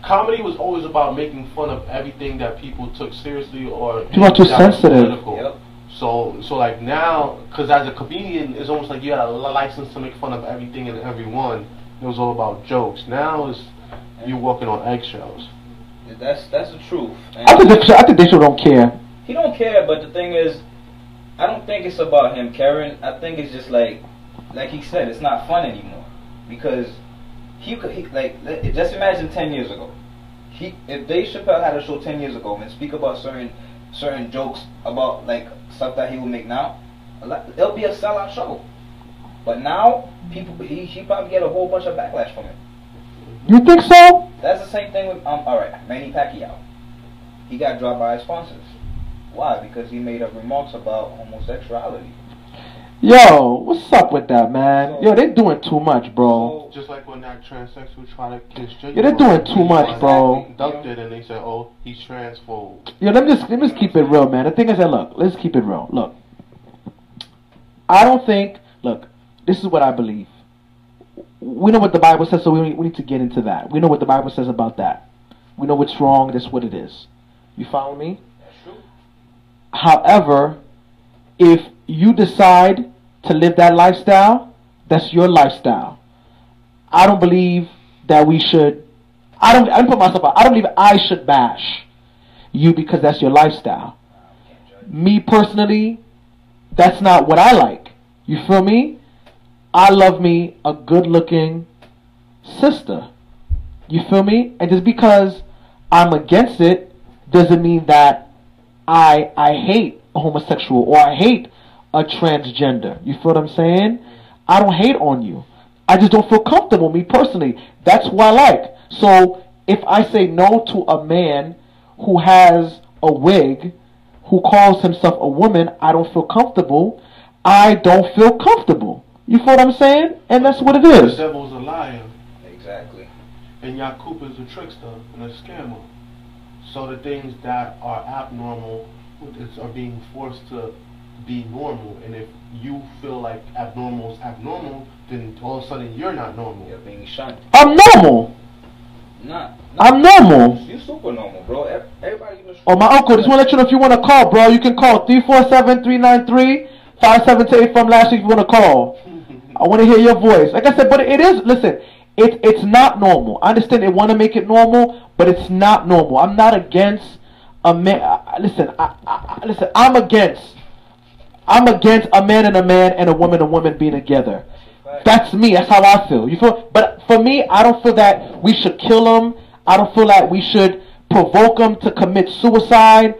Comedy was always about making fun of everything that people took seriously or people are too sensitive. Yep. So like now, because as a comedian, it's almost like you had a license to make fun of everything and everyone. It was all about jokes. Now it's you walking on eggshells. That's the truth. I think they should don't care. He don't care, but the thing is, I don't think it's about him caring. I think it's just like he said, it's not fun anymore because he like just imagine 10 years ago. If Dave Chappelle had a show 10 years ago and speak about certain jokes about like stuff that he would make now, it'll be a sellout show. But now he probably get a whole bunch of backlash from it. You think so? That's the same thing with alright, Manny Pacquiao. He got dropped by his sponsors. Why? Because he made up remarks about homosexuality. Yo, what's up with that, man? So, yo, they doing too much, bro. Just like when that transsexual tried to kiss Jay. Yeah, they're doing too much, bro. Ducked it and they said, oh, he's transphobe. Yo, let me just keep it real, man. The thing is that, look, let's keep it real. Look, I don't think, look, this is what I believe. We know what the Bible says, so we need to get into that. We know what the Bible says about that. We know what's wrong, that's what it is. You follow me? That's true. However, if you decide to live that lifestyle, that's your lifestyle. I don't believe that we should, I don't put myself out, I don't believe I should bash you because that's your lifestyle. Me personally, that's not what I like. You feel me? I love me a good-looking sister. You feel me? And just because I'm against it doesn't mean that I hate a homosexual or I hate a transgender. You feel what I'm saying? I don't hate on you. I just don't feel comfortable, me personally. That's what I like. So if I say no to a man who has a wig, who calls himself a woman, I don't feel comfortable. I don't feel comfortable. You feel what I'm saying? And that's what it is. The devil's a liar. Exactly. And Yakub is a trickster and a scammer. So the things that are abnormal are being forced to be normal. And if you feel like abnormal is abnormal, then all of a sudden you're not normal. You're being shunned. I'm normal. Nah. I'm normal. You super normal, bro. Everybody was. Oh, my uncle, just want to let you know if you want to call, bro. You can call 347-393-5728 from last week if you want to call. I want to hear your voice. Like I said, but it is, listen, it's not normal. I understand they want to make it normal, but it's not normal. I'm not against a man. Listen, listen, I'm against a man and a woman being together. That's me. That's how I feel. You feel? But for me, I don't feel that we should kill them. I don't feel like we should provoke them to commit suicide.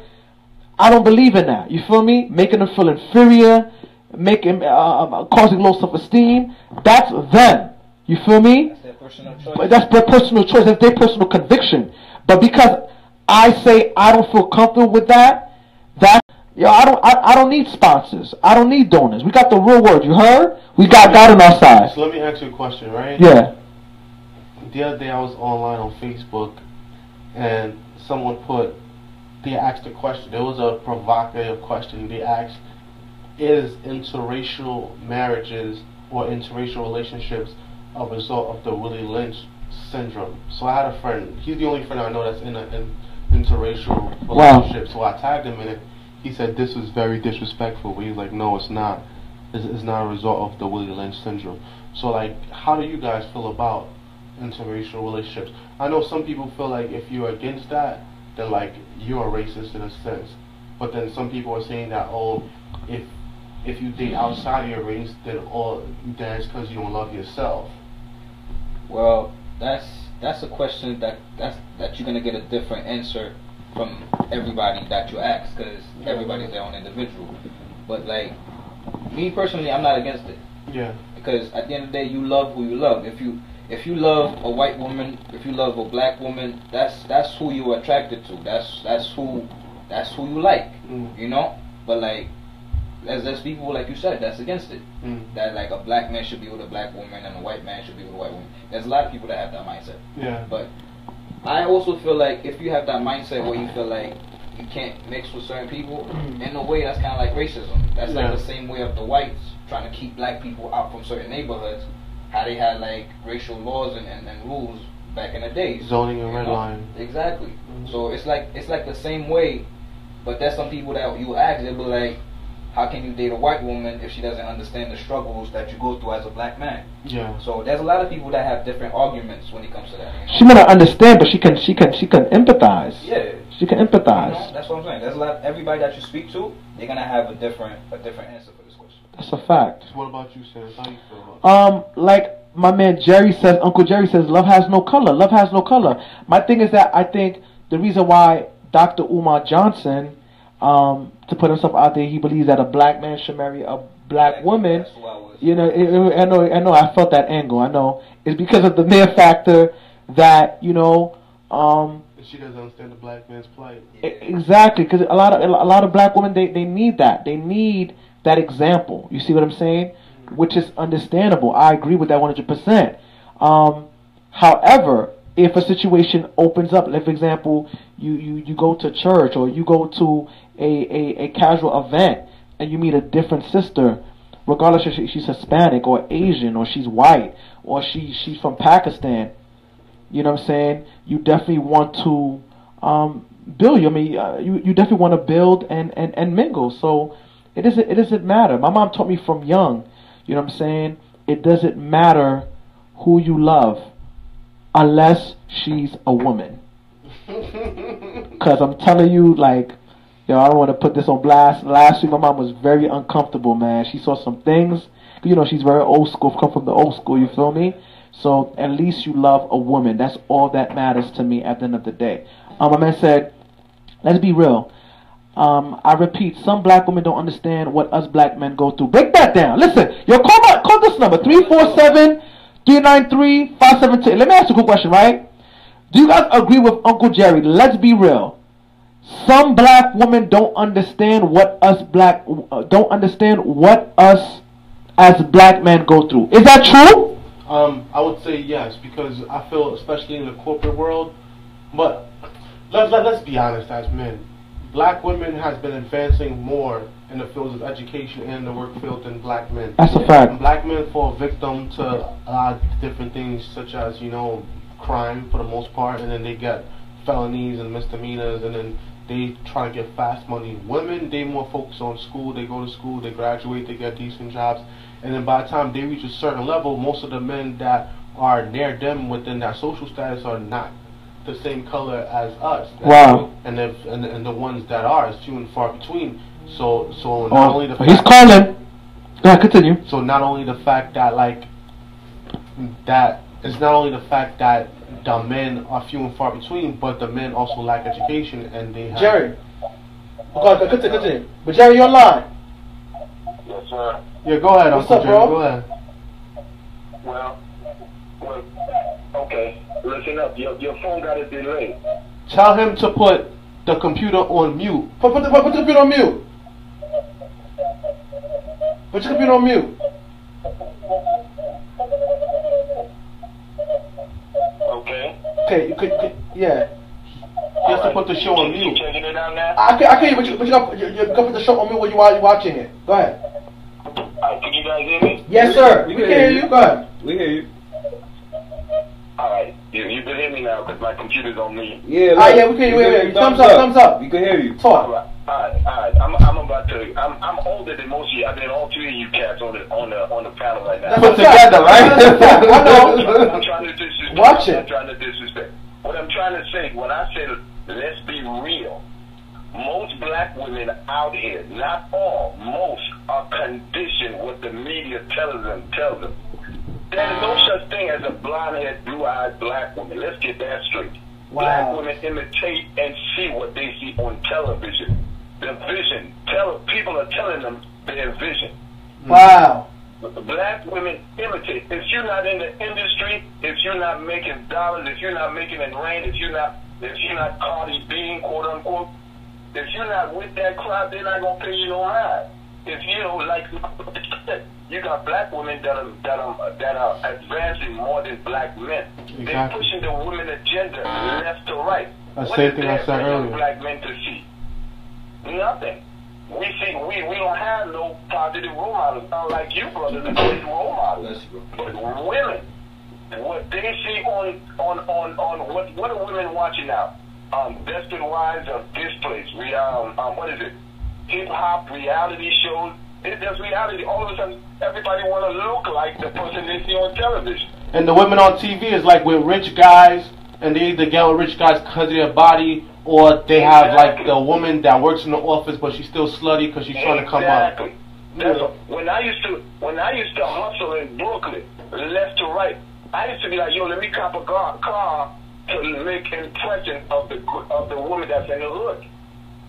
I don't believe in that. You feel me? Making them feel inferior, causing low self-esteem. That's them. You feel me? That's their personal choice. But that's their personal choice. That's their personal conviction. But because I say I don't feel comfortable with that, I don't need sponsors. I don't need donors. We got the real word. You heard? We got God on our side. So let me ask you a question, right? Yeah. The other day I was online on Facebook, and they asked a question. It was a provocative question. They asked, is interracial marriages or interracial relationships a result of the Willie Lynch syndrome? So I had a friend. He's the only friend I know that's in an interracial relationship. Wow. So I tagged him in it. He said this was very disrespectful. But he's like, no, it's not. It's not a result of the Willie Lynch syndrome. So like, how do you guys feel about interracial relationships? I know some people feel like if you're against that, then like you're a racist in a sense. But then some people are saying that, oh, if you date outside of your race, then it's because you don't love yourself. Well, that's a question that you're gonna get a different answer from everybody that you ask, because everybody's their own individual. But like me personally, I'm not against it. Yeah. Because at the end of the day, you love who you love. If you love a white woman, if you love a black woman, that's who you're attracted to. That's who you like. You know. But like, there's people like you said that's against it. That like a black man should be with a black woman and a white man should be with a white woman. There's a lot of people that have that mindset. Yeah. But I also feel like if you have that mindset where you feel like you can't mix with certain people, in a way that's kind of like racism. That's like the same way of the whites trying to keep black people out from certain neighborhoods. How they had like racial laws and rules back in the day. Zoning and redlining. Exactly. So it's like the same way, but there's some people that you ask, they'll be like, how can you date a white woman if she doesn't understand the struggles that you go through as a black man? Yeah. So there's a lot of people that have different arguments when it comes to that. You know? She may not understand, but she can empathize. Yeah. She can empathize. You know, that's what I'm saying. There's a lot. Everybody that you speak to, they're gonna have a different answer for this question. That's a fact. What about you, Sam? How you feel about it? Like my man Jerry says, Uncle Jerry says, love has no color. Love has no color. My thing is that I think the reason why Dr. Umar Johnson, to put himself out there, he believes that a black man should marry a black woman. That's what I was. You know, I know, I felt that angle. I know it's because of the mere factor that she doesn't understand the black man's plight. Exactly, because a lot of black women they need that. They need that example. You see what I'm saying? Which is understandable. I agree with that 100%. However, if a situation opens up, like for example, you go to church or you go to a casual event and you meet a different sister, regardless if she's Hispanic or Asian or she's white or she's from Pakistan, you know what I'm saying? You definitely want to build. I mean, you definitely want to build and mingle. So it doesn't matter. My mom taught me from young. You know what I'm saying? It doesn't matter who you love unless she's a woman. Because I'm telling you, like, I don't want to put this on blast. Last week, my mom was very uncomfortable, man. She saw some things. She's very old school, come from the old school, you feel me? So at least you love a woman. That's all that matters to me at the end of the day. My man said, let's be real. I repeat, some black women don't understand what us black men go through. Break that down. Listen, call this number, 347-393-572. Let me ask you a quick question, right? Do you guys agree with Uncle Jerry? Let's be real. Some black women don't understand what us as black men go through. Is that true? I would say yes, because I feel, especially in the corporate world, but let's be honest, as men, black women has been advancing more in the fields of education and the work field than black men. That's a fact. Black men fall victim to a lot of different things, such as crime for the most part, and then they get felonies and misdemeanors, and then they try to get fast money. Women, they more focus on school. They go to school, they graduate, they get decent jobs, and then by the time they reach a certain level, most of the men that are near them within that social status are not the same color as us. Wow. And the ones that are is few and far between. So not only the fact he's calling. Go ahead, continue. So not only the fact that it's not only the fact that the men are few and far between, but the men also lack education and they have. Jerry. Okay, continue. But Jerry, you're online. Yes, sir. Yeah, go ahead, What's Uncle up, Jerry. bro? Go ahead. Well, okay. Listen up. Your phone got a delay. Tell him to put the computer on mute. Put the computer on mute. Put your computer on mute. Okay. Okay, you could yeah. He has to put the show on You mute. checking it out now? I can't, but you gotta put the show on mute while you're watching it. Go ahead. Alright, can you guys hear me? Yes, sir. We can hear you. Go ahead. We hear you. Alright, you can hear me now because my computer's on me. Yeah. Yeah, we can hear you. Thumbs up. We can hear you. Talk. Alright. I'm older than most of you. I mean, all three of you cats on the panel right now. Put together, right? I know. I'm trying to disrespect. Watch it. I'm trying to disrespect. What I'm trying to say, when I say let's be real, most black women out here, not all, most are conditioned what the media tells them. There's no such thing as a blonde-haired, blue-eyed black woman. Let's get that straight. Wow. Black women imitate and see what they see on television. The vision. People are telling them their vision. Wow. Black women imitate. If you're not in the industry, if you're not making dollars, if you're not making it rain, if you're not Cardi B, quote unquote, if you're not with that crowd, they're not gonna pay you no ride. If you know, like you got black women that are advancing more than black men. Exactly. They're pushing the women agenda left to right. That's the What same is thing I there said for young earlier. black men to see? Nothing. We don't have no positive role models. Unlike you, brothers, are great role models. But women, what they see on what are women watching now? Desperate Wives of Displaced. What is it? Hip hop reality shows. It's just reality. All of a sudden, everybody want to look like the person they see on television. And the women on TV is like with rich guys, and they either get with rich guys because of their body, or they have like the woman that works in the office, but she's still slutty because she's trying to come up. That's when I used to hustle in Brooklyn, left to right. I used to be like, yo, let me cop a car to make impression of the woman that's in the hood.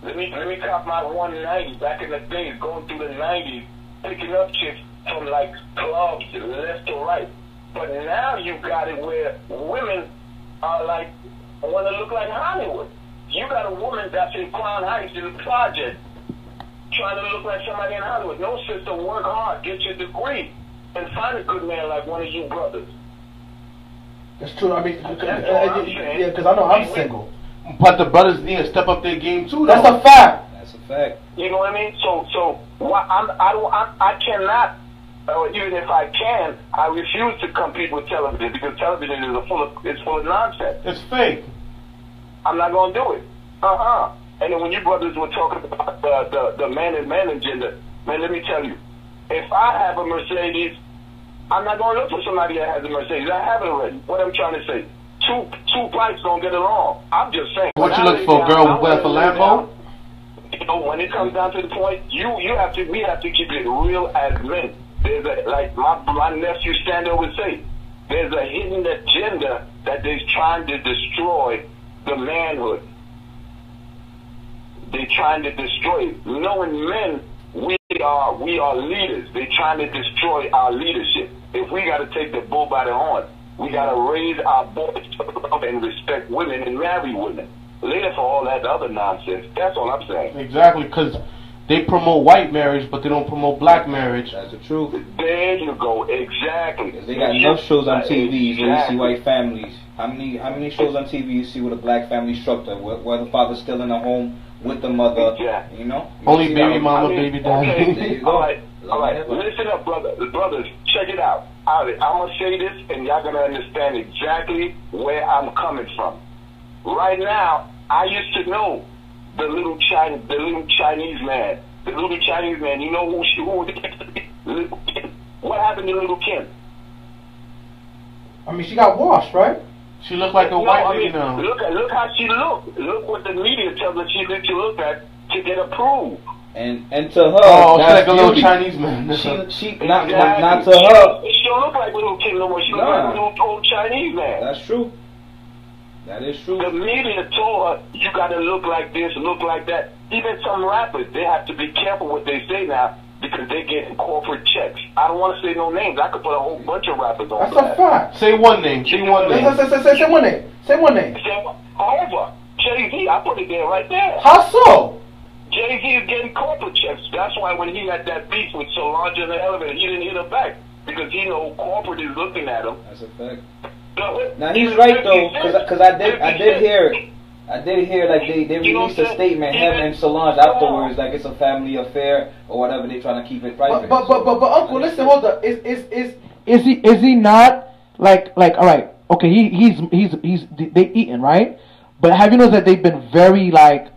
Let me cop my 190 back in the days, going through the 90s, picking up chicks from like clubs left to right. But now you got it where women are like, want to look like Hollywood. You got a woman that's in Crown Heights in the project trying to look like somebody in Hollywood. No, sister, work hard, get your degree, and find a good man like one of you brothers. That's true. I mean, yeah, because I know I'm single. But the brothers need to step up their game too. That's a fact. That's a fact. You know what I mean? So I cannot, even if I can, I refuse to compete with television because television is full of nonsense. It's fake. I'm not gonna do it. And then when you brothers were talking about the man and man agenda, man, let me tell you, if I have a Mercedes, I'm not gonna look for somebody that has a Mercedes. I have it already. What I'm trying to say, two bikes don't get along. I'm just saying. What you look for, girl with a Lambo? You know, when it comes down to the point, we have to keep it real as men. There's like my nephew Sander would say, there's a hidden agenda that they're trying to destroy the manhood. They're trying to destroy it. Knowing men, we are leaders. They're trying to destroy our leadership. If we got to take the bull by the horn, we got to raise our boys and respect women and marry women. Later for all that other nonsense. That's all I'm saying. Exactly, because they promote white marriage, but they don't promote black marriage. That's the truth. There you go. Exactly. They got enough shows on TV where you see white families. How many shows on TV you see with a black family structure, where the father's still in the home with the mother? Yeah. You know. Only baby mama, baby daddy. Okay. There you go. All right. Listen up, brothers. Check it out. I'm gonna say this, and y'all gonna understand exactly where I'm coming from. Right now, I used to know the little Chinese man. The little Chinese man. You know who Little Kim. What happened to little Kim? I mean, she got washed, right? She looked like a white lady now. Look how she looked. Look what the media tells us she need to look at to get approved. And to her, oh, she's that's like a little beauty. Chinese man. She not to her. She don't look like little Kim no more. She look like a little old Chinese man. That's true. That is true. The media told her you got to look like this, look like that. Even some rappers, they have to be careful what they say now because they get corporate checks. I don't want to say no names. I could put a whole bunch of rappers on. That's a fact. Say one name. Say one name. Say one name. Say one name. Over. Jay-Z, I put it there right there. How so? Jay-Z is getting corporate checks. That's why when he had that beef with Solange in the elevator, he didn't hit her back because he know corporate is looking at him. That's a fact. So, now he's right though, because I did hear like they released a statement, him and Solange afterwards, like it's a family affair or whatever. They trying to keep it private. But Uncle, listen, hold up. Is he not like all right? Okay, he's they eating right, but have you noticed that they've been very like.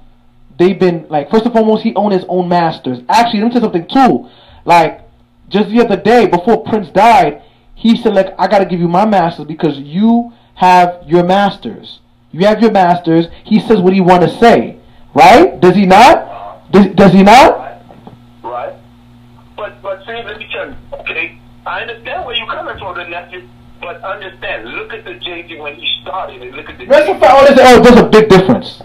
They've been like, first and foremost, he owned his own masters. Actually, let me tell you something too. Like, just the other day, before Prince died, he said, like, I gotta give you my masters because you have your masters. You have your masters. He says what he want to say, right? Does he not? Does he not? Right. But see, let me tell you. Okay, I understand where you coming from, the nephew. But understand, look at the Jay-Z when he started, and look at the. There's a big difference.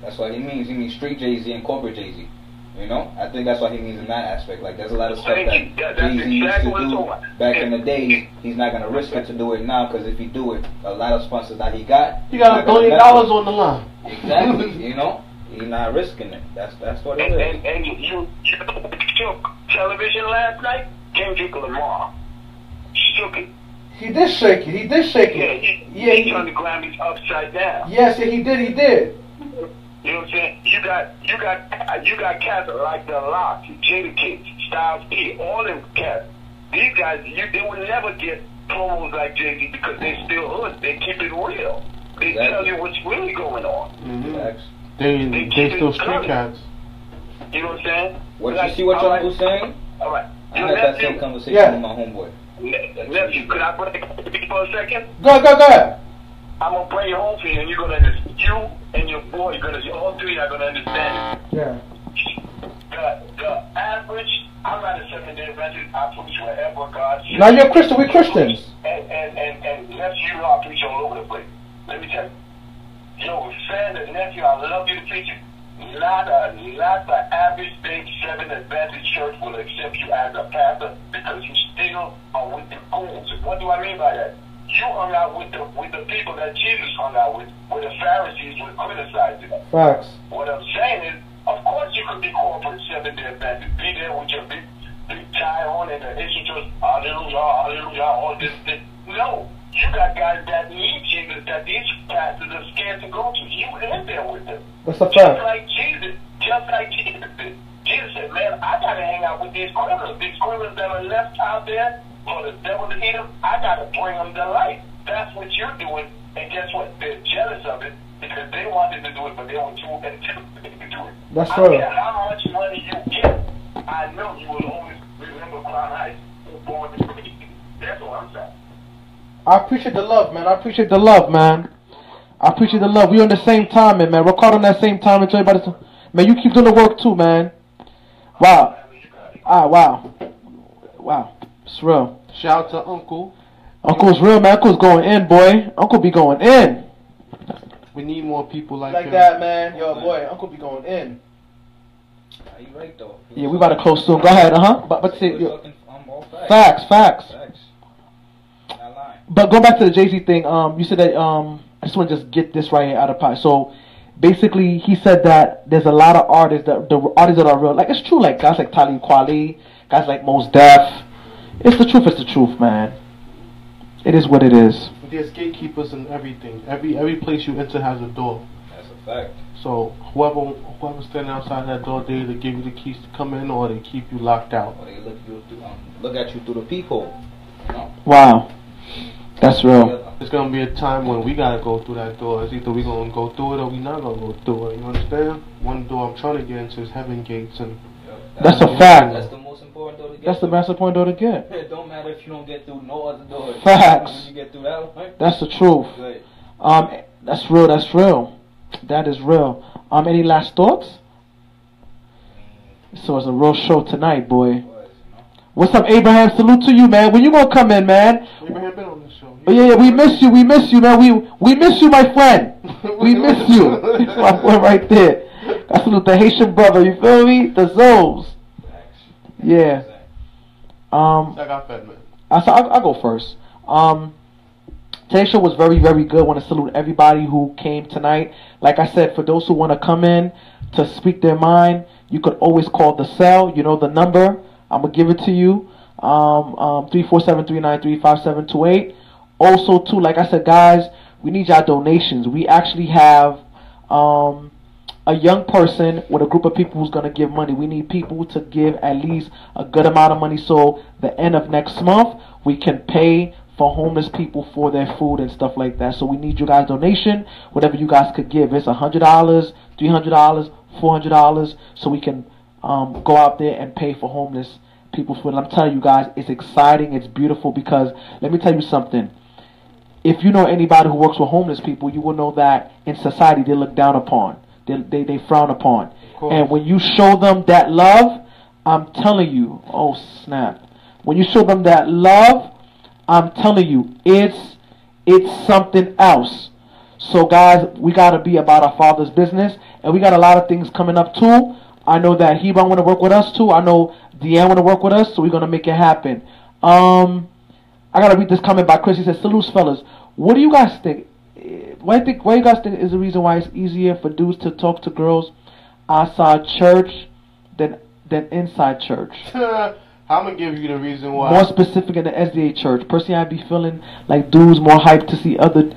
That's what he means. He means street Jay-Z and corporate Jay-Z. You know, I think that's what he means in that aspect. Like, there's a lot of stuff that That's Jay-Z used exactly to what it's do all. back in the days. He's not gonna risk it to do it now, because if he do it, a lot of sponsors that he got $1 billion on the line. Exactly. You know, he's not risking it. That's what it is. And you shook television last night. Kendrick Lamar shook it. He did shake it. He did shake it. Yeah, he turned the Grammys upside down. Yes, yeah, he did. He did. You know what I'm saying? You got cats like The Lock, Jada Kids, Styles P, all them cats. These guys, they would never get promos like Jay-Z because they still hood. They keep it real. They tell you what's really going on. Mm-hmm. They still street cats. You know what I'm saying? You see what your uncle's saying? All right. I had that same conversation with my homeboy. Nephew, could I break for a second? Go ahead. I'm gonna bring it home for you, and you're gonna understand. You and your boy, all three are gonna understand it. Yeah. The average, I'm not a secondary Adventist. I preach wherever God says. Now you're a Christian. We're Christians. And nephew, you know I preach all over the place. Let me tell you. Yo, friend and nephew, I love you to preach it. Not the average big 7 Adventist church will accept you as a pastor because you still are with the goons. What do I mean by that? You hung out with the people that Jesus hung out with, where the Pharisees would criticize him. Facts. What I'm saying is, of course you could be corporate 7-day Adventist, be there with your big tie on and the instruments, hallelujah, hallelujah, all this. No, you got guys that need Jesus that these pastors are scared to go to. You in there with them. That's a fact. Just like Jesus did. Jesus said, man, I gotta hang out with these criminals that are left out there for the devil to eat them. I gotta bring them to life. That's what you're doing, and guess what? They're jealous of it because they wanted to do it, but they were too intimidated to do it. That's I right. don't care how much money you get, I know you will always remember Crown Heights. Born to be. That's what I'm saying. I appreciate the love, man. I appreciate the love, man. I appreciate the love. We on the same time, man. We're caught on that same time. And everybody, man, you keep doing the work too, man. Wow. Wow. It's real. Shout out to Uncle. Uncle's real, man. Uncle's going in, boy. Uncle be going in. We need more people like him. That, man. Yo, boy, Uncle be going in. You right though. Yeah, we about to close soon. Go ahead, But say, facts. Not lying. But go back to the Jay-Z thing. You said that. I just want to just get this right here out of pot. So basically, he said that there's a lot of artists that the artists that are real. Like it's true. Like guys like Talib Kweli, guys like Mos Def. It's the truth. It's the truth, man. It is what it is. There's gatekeepers and everything. Every place you enter has a door. That's a fact. So whoever's standing outside that door, they either give you the keys to come in or they keep you locked out. Or they look at you through the peephole. You know? Wow, that's real. There's gonna be a time when we gotta go through that door. It's either we gonna go through it or we not gonna go through it. You understand? One door I'm trying to get into is heaven gates, and that's a fact. That's the most important door to get. That's the most important door to get. It don't matter if you don't get through no other door. Facts. When you get through that one, that's the truth. good. That's real. That's real. That is real. Any last thoughts? So it's a real show tonight, boy. What's up, Abraham? Salute to you, man. When you gonna come in, man? Abraham been on the show. Oh yeah, we miss you, man. We miss you, my friend. We miss you. That's my boy right there. I salute the Haitian brother. You feel me? The Zoes. Yeah. I got fed, man. I'll go first. Today's show was very, very good. I want to salute everybody who came tonight. Like I said, for those who want to come in to speak their mind, you could always call the cell. You know the number. I'm going to give it to you. 347-393-5728. Also, too, like I said, guys, we need y'all donations. We actually have a young person with a group of people who's going to give money. We need people to give at least a good amount of money so the end of next month we can pay for homeless people for their food and stuff like that. So we need you guys' donation, whatever you guys could give. It's $100, $300, $400, so we can go out there and pay for homeless people's food. And I'm telling you guys, it's exciting, it's beautiful, because let me tell you something. If you know anybody who works with homeless people, you will know that in society they look down upon. They frown upon. And when you show them that love, I'm telling you, oh snap. When you show them that love, I'm telling you, it's something else. So guys, we got to be about our Father's business. And we got a lot of things coming up too. I know that Hebron want to work with us too. I know Deanne want to work with us, so we're gonna make it happen. I gotta read this comment by Chris. He says, "Salutes, fellas. What do you guys think? Why you guys think is the reason why it's easier for dudes to talk to girls outside church than inside church?" I'm gonna give you the reason why. More specific in the SDA church. Personally, I be feeling like dudes more hyped to see other.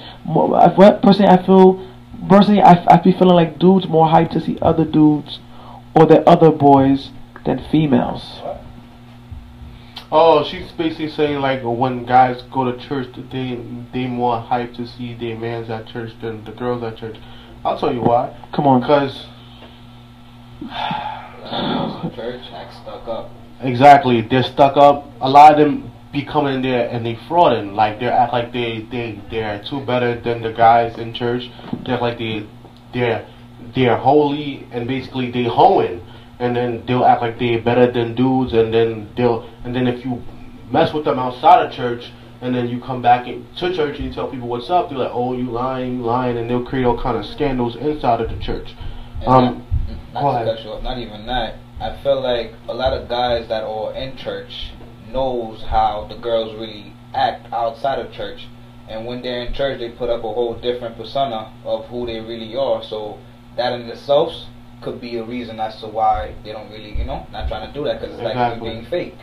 Personally, I be feeling like dudes more hyped to see other dudes or their other boys than females. Oh, she's basically saying like when guys go to church, they more hyped to see their mans at church than the girls at church. I'll tell you why. Come on. Because church act stuck up. Exactly, they're stuck up. A lot of them be coming in there and they frauding. Like they act like they're too better than the guys in church. They're like they're holy and basically they hoeing. And then they'll act like they're better than dudes, and then if you mess with them outside of church, and then you come back to church and you tell people what's up, they're like, "Oh, you lying," and they'll create all kind of scandals inside of the church. Not to cut you off, not even that. I feel like a lot of guys that are in church knows how the girls really act outside of church, and when they're in church, they put up a whole different persona of who they really are. So that in itself could be a reason as to why they don't really, not trying to do that, because it's like you're being fake.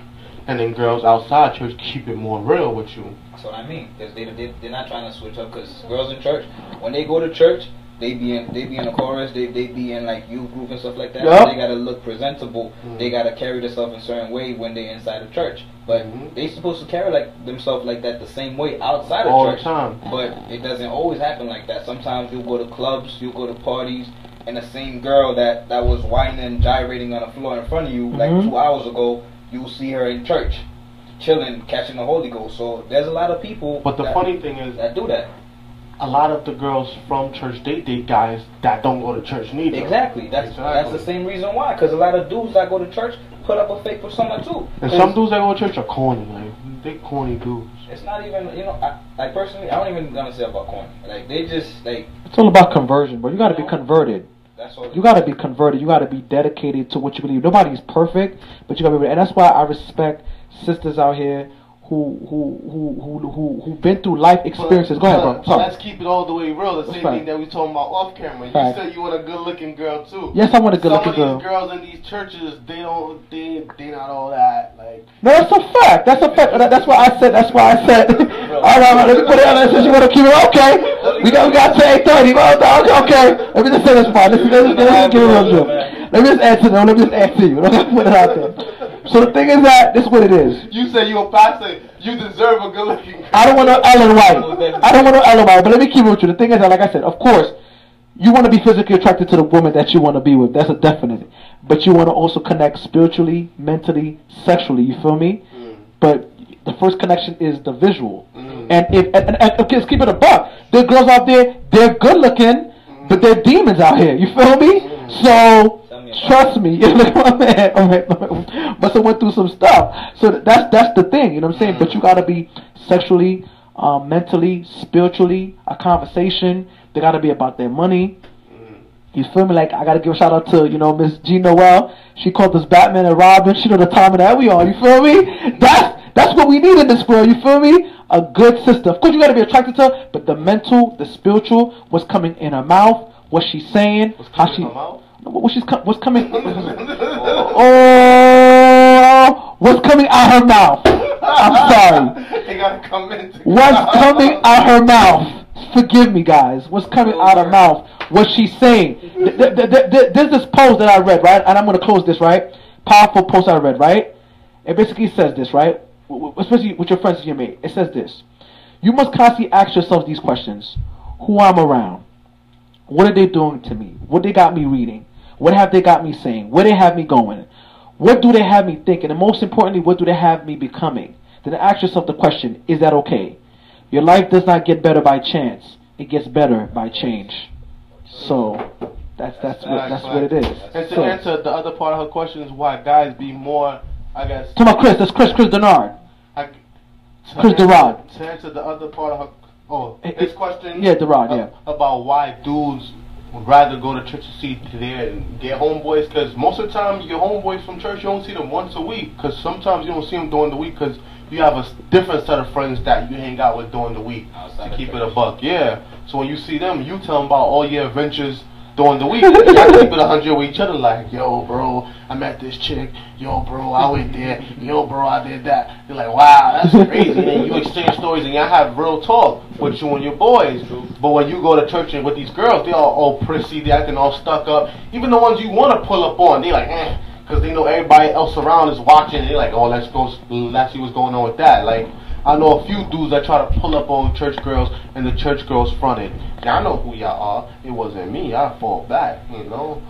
And then girls outside church keep it more real with you. That's what I mean, because they're not trying to switch up. Because girls in church, when they go to church, they be in the chorus, they be in like youth group and stuff like that. Yep. They gotta look presentable. They gotta carry themselves in a certain way when they're inside of church. But they supposed to carry themselves like that the same way outside of church. All the time. But it doesn't always happen like that. Sometimes you go to clubs, you go to parties, and the same girl that was whining and gyrating on the floor in front of you like 2 hours ago, you'll see her in church, chilling, catching the Holy Ghost. So there's a lot of people. But the funny thing is that do that. A lot of the girls from church date guys that don't go to church neither. Exactly. That's the same reason why. Because a lot of dudes that go to church put up a fake persona too. And some dudes that go to church are corny. Like they corny dudes. It's not even, I personally, I don't even gonna say about corny. Like they just like. It's all about conversion, but you got to be converted. That's all. You got to be converted. You got to be dedicated to what you believe. Nobody's perfect, but you got to be. And that's why I respect sisters out here who've been through life experiences. Go ahead, bro. So let's keep it all the way real. The same thing that we talking about off camera. You said you want a good-looking girl too. Yes, I want a good-looking girl. Some of these girls in these churches, they not all that. Like no, that's a fact. That's a fact. That's why I said. All right, let me put it on. Since you want to keep it, okay. We got to 8:30. Okay. Let me just say this part. Let me give it real. Let me just answer them. Let me just answer you. Let me put it out there. So the thing is that this is what it is. You say you're a pastor. You deserve a good-looking girl. I don't want no Ellen White. I don't want no Ellen White. But let me keep it with you. The thing is that, like I said, of course, you want to be physically attracted to the woman that you want to be with. That's a definite. But you want to also connect spiritually, mentally, sexually. You feel me? But the first connection is the visual. And let's keep it a buck. There are girls out there. They're good-looking, but they're demons out here. You feel me? So. Trust me, look at my man. Must have went through some stuff. So that's the thing, you know what I'm saying? But you gotta be sexually, mentally, spiritually, a conversation. They gotta be about their money. You feel me? Like I gotta give a shout out to Miss Jean-Noel. She called us Batman and Robin. She know the time that we on. You feel me? That's what we need in this world. You feel me? A good sister. Of course, you gotta be attracted to her, but the mental, the spiritual, what's coming in her mouth, what she's saying, how she. What's coming? What's coming out her mouth? I'm sorry. They gotta come in. What's coming out her mouth? Forgive me, guys. What's coming out her mouth? What she's saying? There's this post that I read, right? And I'm gonna close this, right? Powerful post I read, right? It basically says this, right? Especially with your friends and your mate. It says this: you must constantly ask yourself these questions: who I'm around? What are they doing to me? What they got me reading? What have they got me saying? Where they have me going? What do they have me thinking? And most importantly, what do they have me becoming? Then ask yourself the question, is that okay? Your life does not get better by chance. It gets better by change. So, that's what it is. And to answer the other part of her question is why guys be more, I guess... Talk about Chris. That's Chris Denard. Chris Derard. To answer the other part of her... his question... Yeah, Derard, yeah. About why dudes would rather go to church to see there and get homeboys, because most of the time your homeboys from church, you don't see them once a week, because sometimes you don't see them during the week because you have a different set of friends that you hang out with during the week to keep it a buck. Yeah. So when you see them, you tell them about all your adventures during the week. Y'all keep it 100 with each other, like, yo, bro, I met this chick. Yo, bro, I went there. Yo, bro, I did that. You're like, wow, that's crazy. And you exchange stories and y'all have real talk with you and your boys. But when you go to church and with these girls, they all prissy, they acting all stuck up. Even the ones you want to pull up on, they like, because they know everybody else around is watching. They're like, oh, let's see what's going on with that. Like, I know a few dudes that try to pull up on church girls and the church girls fronted. Y'all know who y'all are. It wasn't me. I fall back, you know.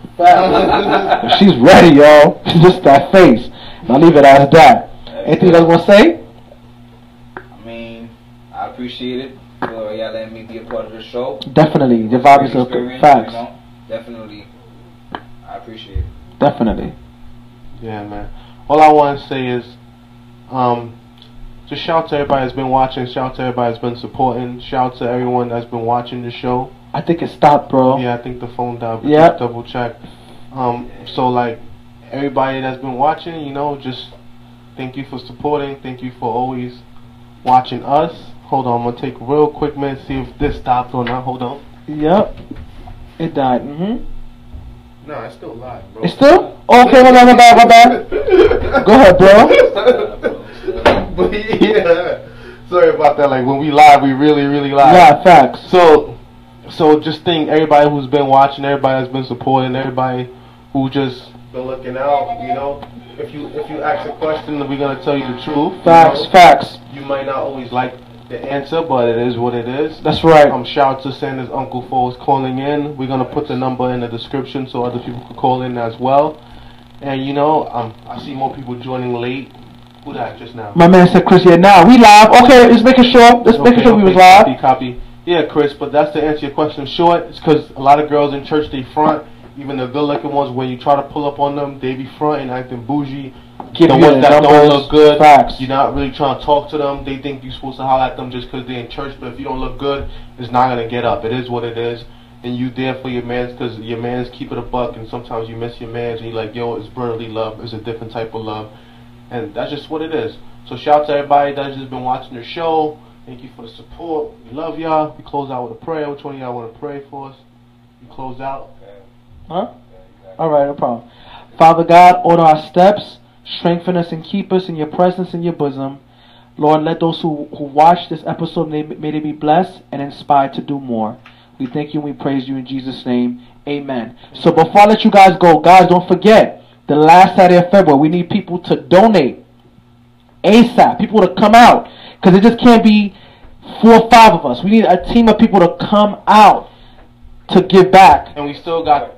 She's ready, y'all. Just that face. I'll leave it as that. Anything you guys want to say? I mean, I appreciate it for y'all letting me be a part of the show. Definitely. The vibe is facts. You know? Definitely. I appreciate it. Definitely. Yeah, man. All I want to say is, just shout to everybody that's been watching, shout to everybody that's been supporting, shout to everyone that's been watching the show. I think it stopped, bro. Yeah, I think the phone died, but yeah. Just double check. So like, everybody that's been watching, you know, just thank you for supporting, thank you for always watching us. Hold on, I'm going to take a real quick minute, see if this stopped or not. Hold on. Yep. It died. No, it's still live, bro. It's still? Okay, my bad. Go ahead, bro. But yeah, sorry about that. Like when we live, we really live. Yeah, facts. So just think everybody who's been watching, everybody that's been supporting, everybody who just been looking out. You know, if you ask a question, we're gonna tell you the truth. Facts, you know? Facts. You might not always like the answer, but it is what it is. That's right. Shout out to Santa's Uncle for calling in. We're gonna put the number in the description so other people can call in as well. And you know, I see more people joining late. Who that just now? My man said Chris, yeah, now we live. Okay, let's making sure. Making sure we was live. Copy. Yeah, Chris, but that's to answer your question short. It's because a lot of girls in church, they front. Even the good-looking ones, when you try to pull up on them, they be fronting, acting bougie. The ones that don't look good, facts. You're not really trying to talk to them. They think you're supposed to holler at them just because they're in church. But if you don't look good, it's not going to get up. It is what it is. And you there for your mans because your mans keep it a buck. And sometimes you miss your mans and you're like, yo, it's brotherly love. It's a different type of love. And that's just what it is. So shout out to everybody that's just been watching the show. Thank you for the support. We love y'all. We close out with a prayer. Which one of y'all want to pray for us? We close out. Huh? Alright, no problem. Father God, order our steps. Strengthen us and keep us in your presence in your bosom. Lord, let those who watch this episode, may they be blessed and inspired to do more. We thank you and we praise you in Jesus' name. Amen. So before I let you guys go, guys, don't forget, the last Saturday of February, we need people to donate ASAP. People to come out. Because it just can't be 4 or 5 of us. We need a team of people to come out to give back. And we still got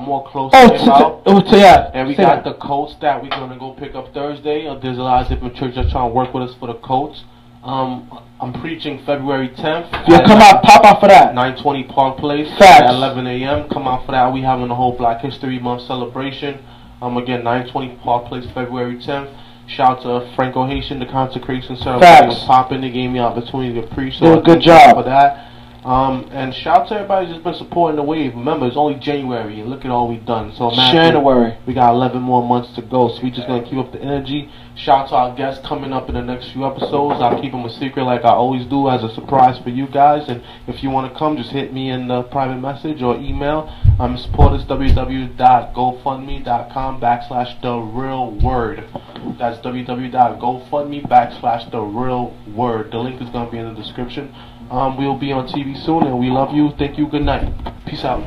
more clothes yeah. And we got the coats that we're going to go pick up Thursday. There's a lot of different churches that trying to work with us for the coats. I'm preaching February 10th. Yeah, come out, pop out for that. 920 Park Place Facts. At 11 a.m. Come out for that. We having a whole Black History Month celebration. Again, 920 Park Place, February 10th. Shout out to Franco Haitian, the consecration ceremony was popping. They gave me an opportunity to preach. So good job for that. And shout out to everybody who's been supporting the wave. Remember, it's only January, and look at all we've done. So January. We got 11 more months to go, so we just gonna keep up the energy. Shout out to our guests coming up in the next few episodes. I'll keep them a secret like I always do as a surprise for you guys. And if you want to come, just hit me in the private message or email. Support us www.gofundme.com/therealword. That's www.gofundme.com/therealword. The link is gonna be in the description. We'll be on TV soon, and we love you. Thank you. Good night. Peace out.